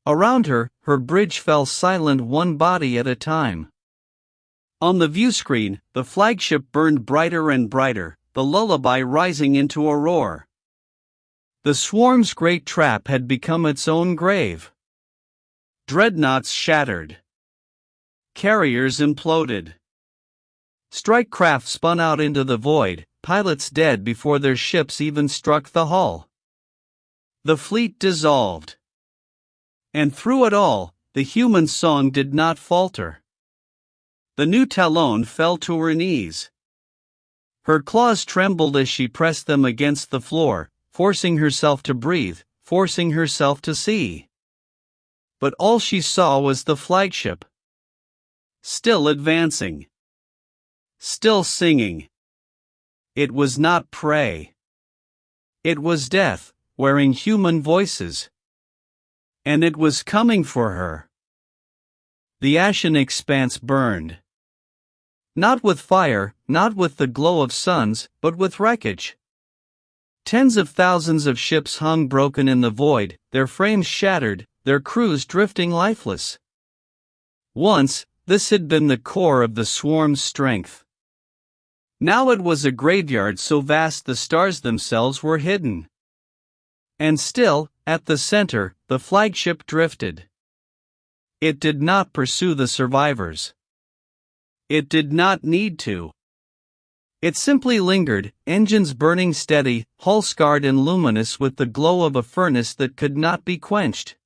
Around her, her bridge fell silent one body at a time. On the viewscreen, the flagship burned brighter and brighter, the lullaby rising into a roar. The swarm's great trap had become its own grave. Dreadnoughts shattered. Carriers imploded. Strike craft spun out into the void, pilots dead before their ships even struck the hull. The fleet dissolved. And through it all, the human song did not falter. The new Talon fell to her knees. Her claws trembled as she pressed them against the floor, forcing herself to breathe, forcing herself to see. But all she saw was the flagship. Still advancing. Still singing. It was not prey. It was death, wearing human voices. And it was coming for her. The ashen expanse burned. Not with fire, not with the glow of suns, but with wreckage. Tens of thousands of ships hung broken in the void, their frames shattered, their crews drifting lifeless. Once, this had been the core of the swarm's strength. Now it was a graveyard so vast the stars themselves were hidden. And still, at the center, the flagship drifted. It did not pursue the survivors. It did not need to. It simply lingered, engines burning steady, hull scarred and luminous with the glow of a furnace that could not be quenched.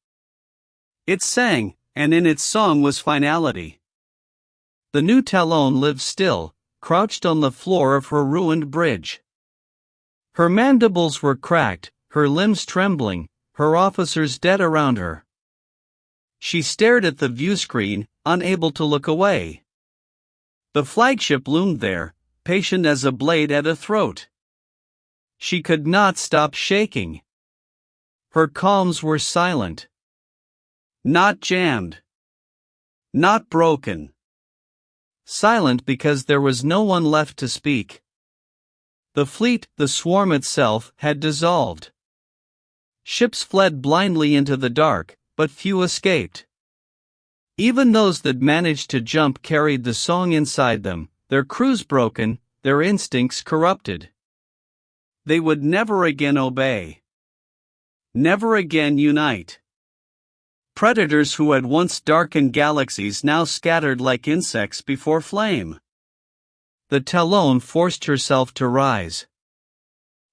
It sang, and in its song was finality. The new Talon lived still, crouched on the floor of her ruined bridge. Her mandibles were cracked, her limbs trembling, her officers dead around her. She stared at the viewscreen, unable to look away. The flagship loomed there, patient as a blade at a throat. She could not stop shaking. Her calms were silent. Not jammed. Not broken. Silent because there was no one left to speak. The fleet, the swarm itself, had dissolved. Ships fled blindly into the dark, but few escaped. Even those that managed to jump carried the song inside them, their crews broken, their instincts corrupted. They would never again obey. Never again unite. Predators who had once darkened galaxies now scattered like insects before flame. The Talon forced herself to rise.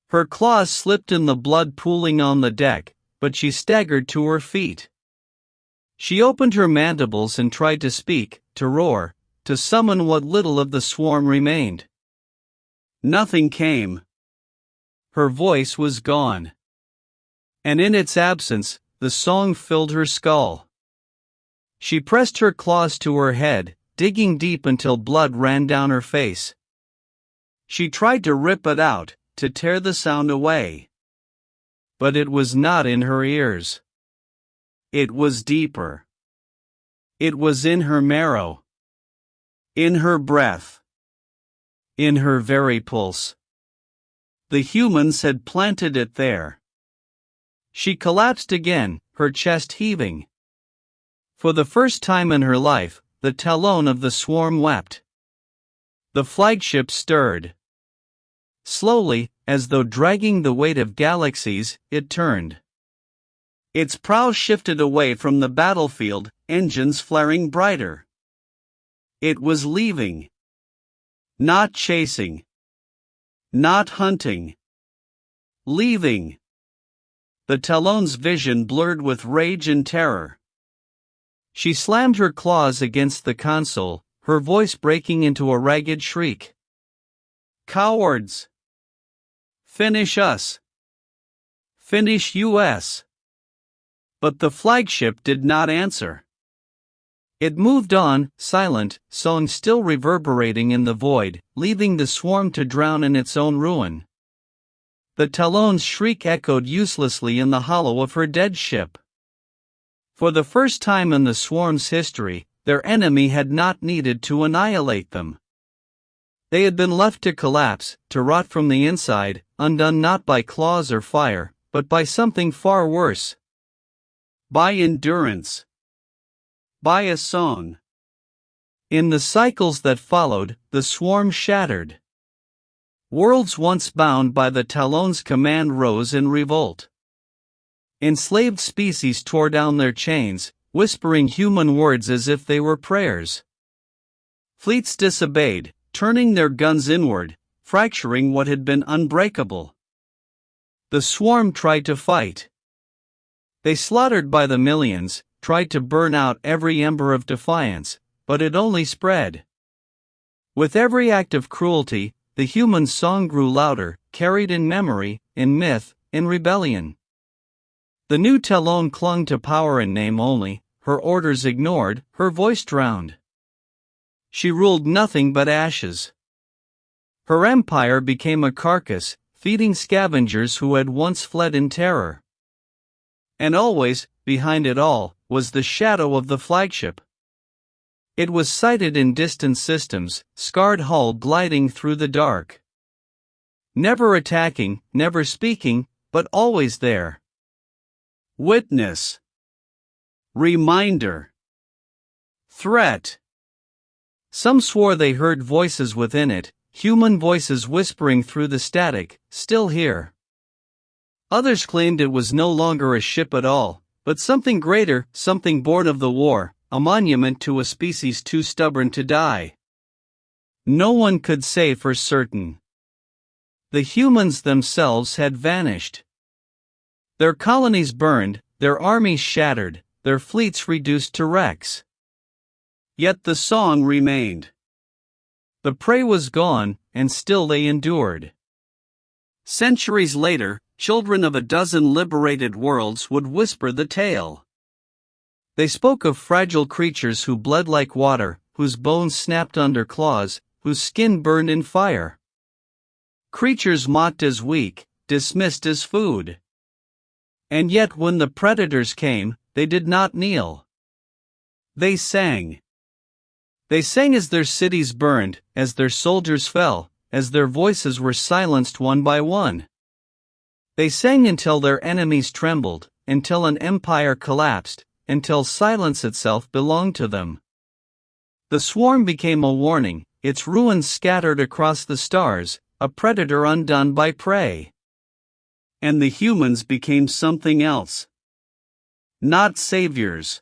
Her claws slipped in the blood pooling on the deck, but she staggered to her feet. She opened her mandibles and tried to speak, to roar, to summon what little of the swarm remained. Nothing came. Her voice was gone. And in its absence, the song filled her skull. She pressed her claws to her head, digging deep until blood ran down her face. She tried to rip it out, to tear the sound away. But it was not in her ears. It was deeper. It was in her marrow. In her breath. In her very pulse. The humans had planted it there. She collapsed again, her chest heaving. For the first time in her life, the talon of the swarm wept. The flagship stirred. Slowly, as though dragging the weight of galaxies, it turned. Its prow shifted away from the battlefield, engines flaring brighter. It was leaving. Not chasing. Not hunting. Leaving. The talon's vision blurred with rage and terror. She slammed her claws against the console, her voice breaking into a ragged shriek. Cowards! Finish us! Finish us! But the flagship did not answer. It moved on, silent, song still reverberating in the void, leaving the swarm to drown in its own ruin. The talon's shriek echoed uselessly in the hollow of her dead ship. For the first time in the swarm's history, their enemy had not needed to annihilate them. They had been left to collapse, to rot from the inside, undone not by claws or fire, but by something far worse. By endurance. By a song. In the cycles that followed, the swarm shattered. Worlds once bound by the talon's command rose in revolt. Enslaved species tore down their chains, whispering human words as if they were prayers. Fleets disobeyed, turning their guns inward, fracturing what had been unbreakable. The swarm tried to fight. They slaughtered by the millions, tried to burn out every ember of defiance, but it only spread. With every act of cruelty, the human song grew louder, carried in memory, in myth, in rebellion. The new Talon clung to power in name only, her orders ignored, her voice drowned. She ruled nothing but ashes. Her empire became a carcass, feeding scavengers who had once fled in terror. And always, behind it all, was the shadow of the flagship. It was sighted in distant systems, scarred hull gliding through the dark. Never attacking, never speaking, but always there. Witness. Reminder. Threat. Some swore they heard voices within it, human voices whispering through the static, still here. Others claimed it was no longer a ship at all, but something greater, something born of the war, a monument to a species too stubborn to die. No one could say for certain. The humans themselves had vanished. Their colonies burned, their armies shattered, their fleets reduced to wrecks. Yet the song remained. The prey was gone, and still they endured. Centuries later, children of a dozen liberated worlds would whisper the tale. They spoke of fragile creatures who bled like water, whose bones snapped under claws, whose skin burned in fire. Creatures mocked as weak, dismissed as food. And yet when the predators came, they did not kneel. They sang. They sang as their cities burned, as their soldiers fell, as their voices were silenced one by one. They sang until their enemies trembled, until an empire collapsed, until silence itself belonged to them. The swarm became a warning, its ruins scattered across the stars, a predator undone by prey. And the humans became something else. Not saviors.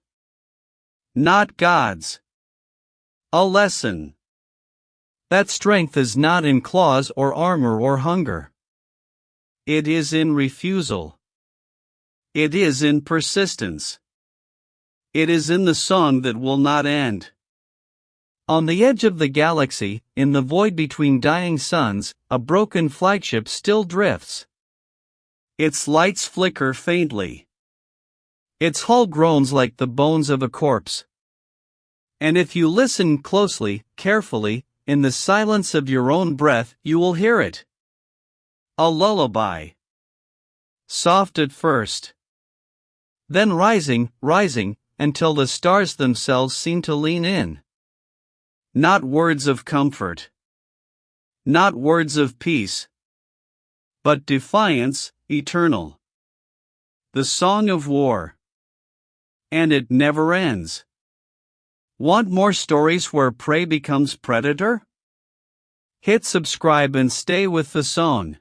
Not gods. A lesson. That strength is not in claws or armor or hunger. It is in refusal. It is in persistence. It is in the song that will not end. On the edge of the galaxy, in the void between dying suns, a broken flagship still drifts. Its lights flicker faintly. Its hull groans like the bones of a corpse. And if you listen closely, carefully, in the silence of your own breath, you will hear it. A lullaby. Soft at first. Then rising, until the stars themselves seem to lean in. Not words of comfort. Not words of peace. But defiance, eternal. The song of war. And it never ends. Want more stories where prey becomes predator? Hit subscribe and stay with the song.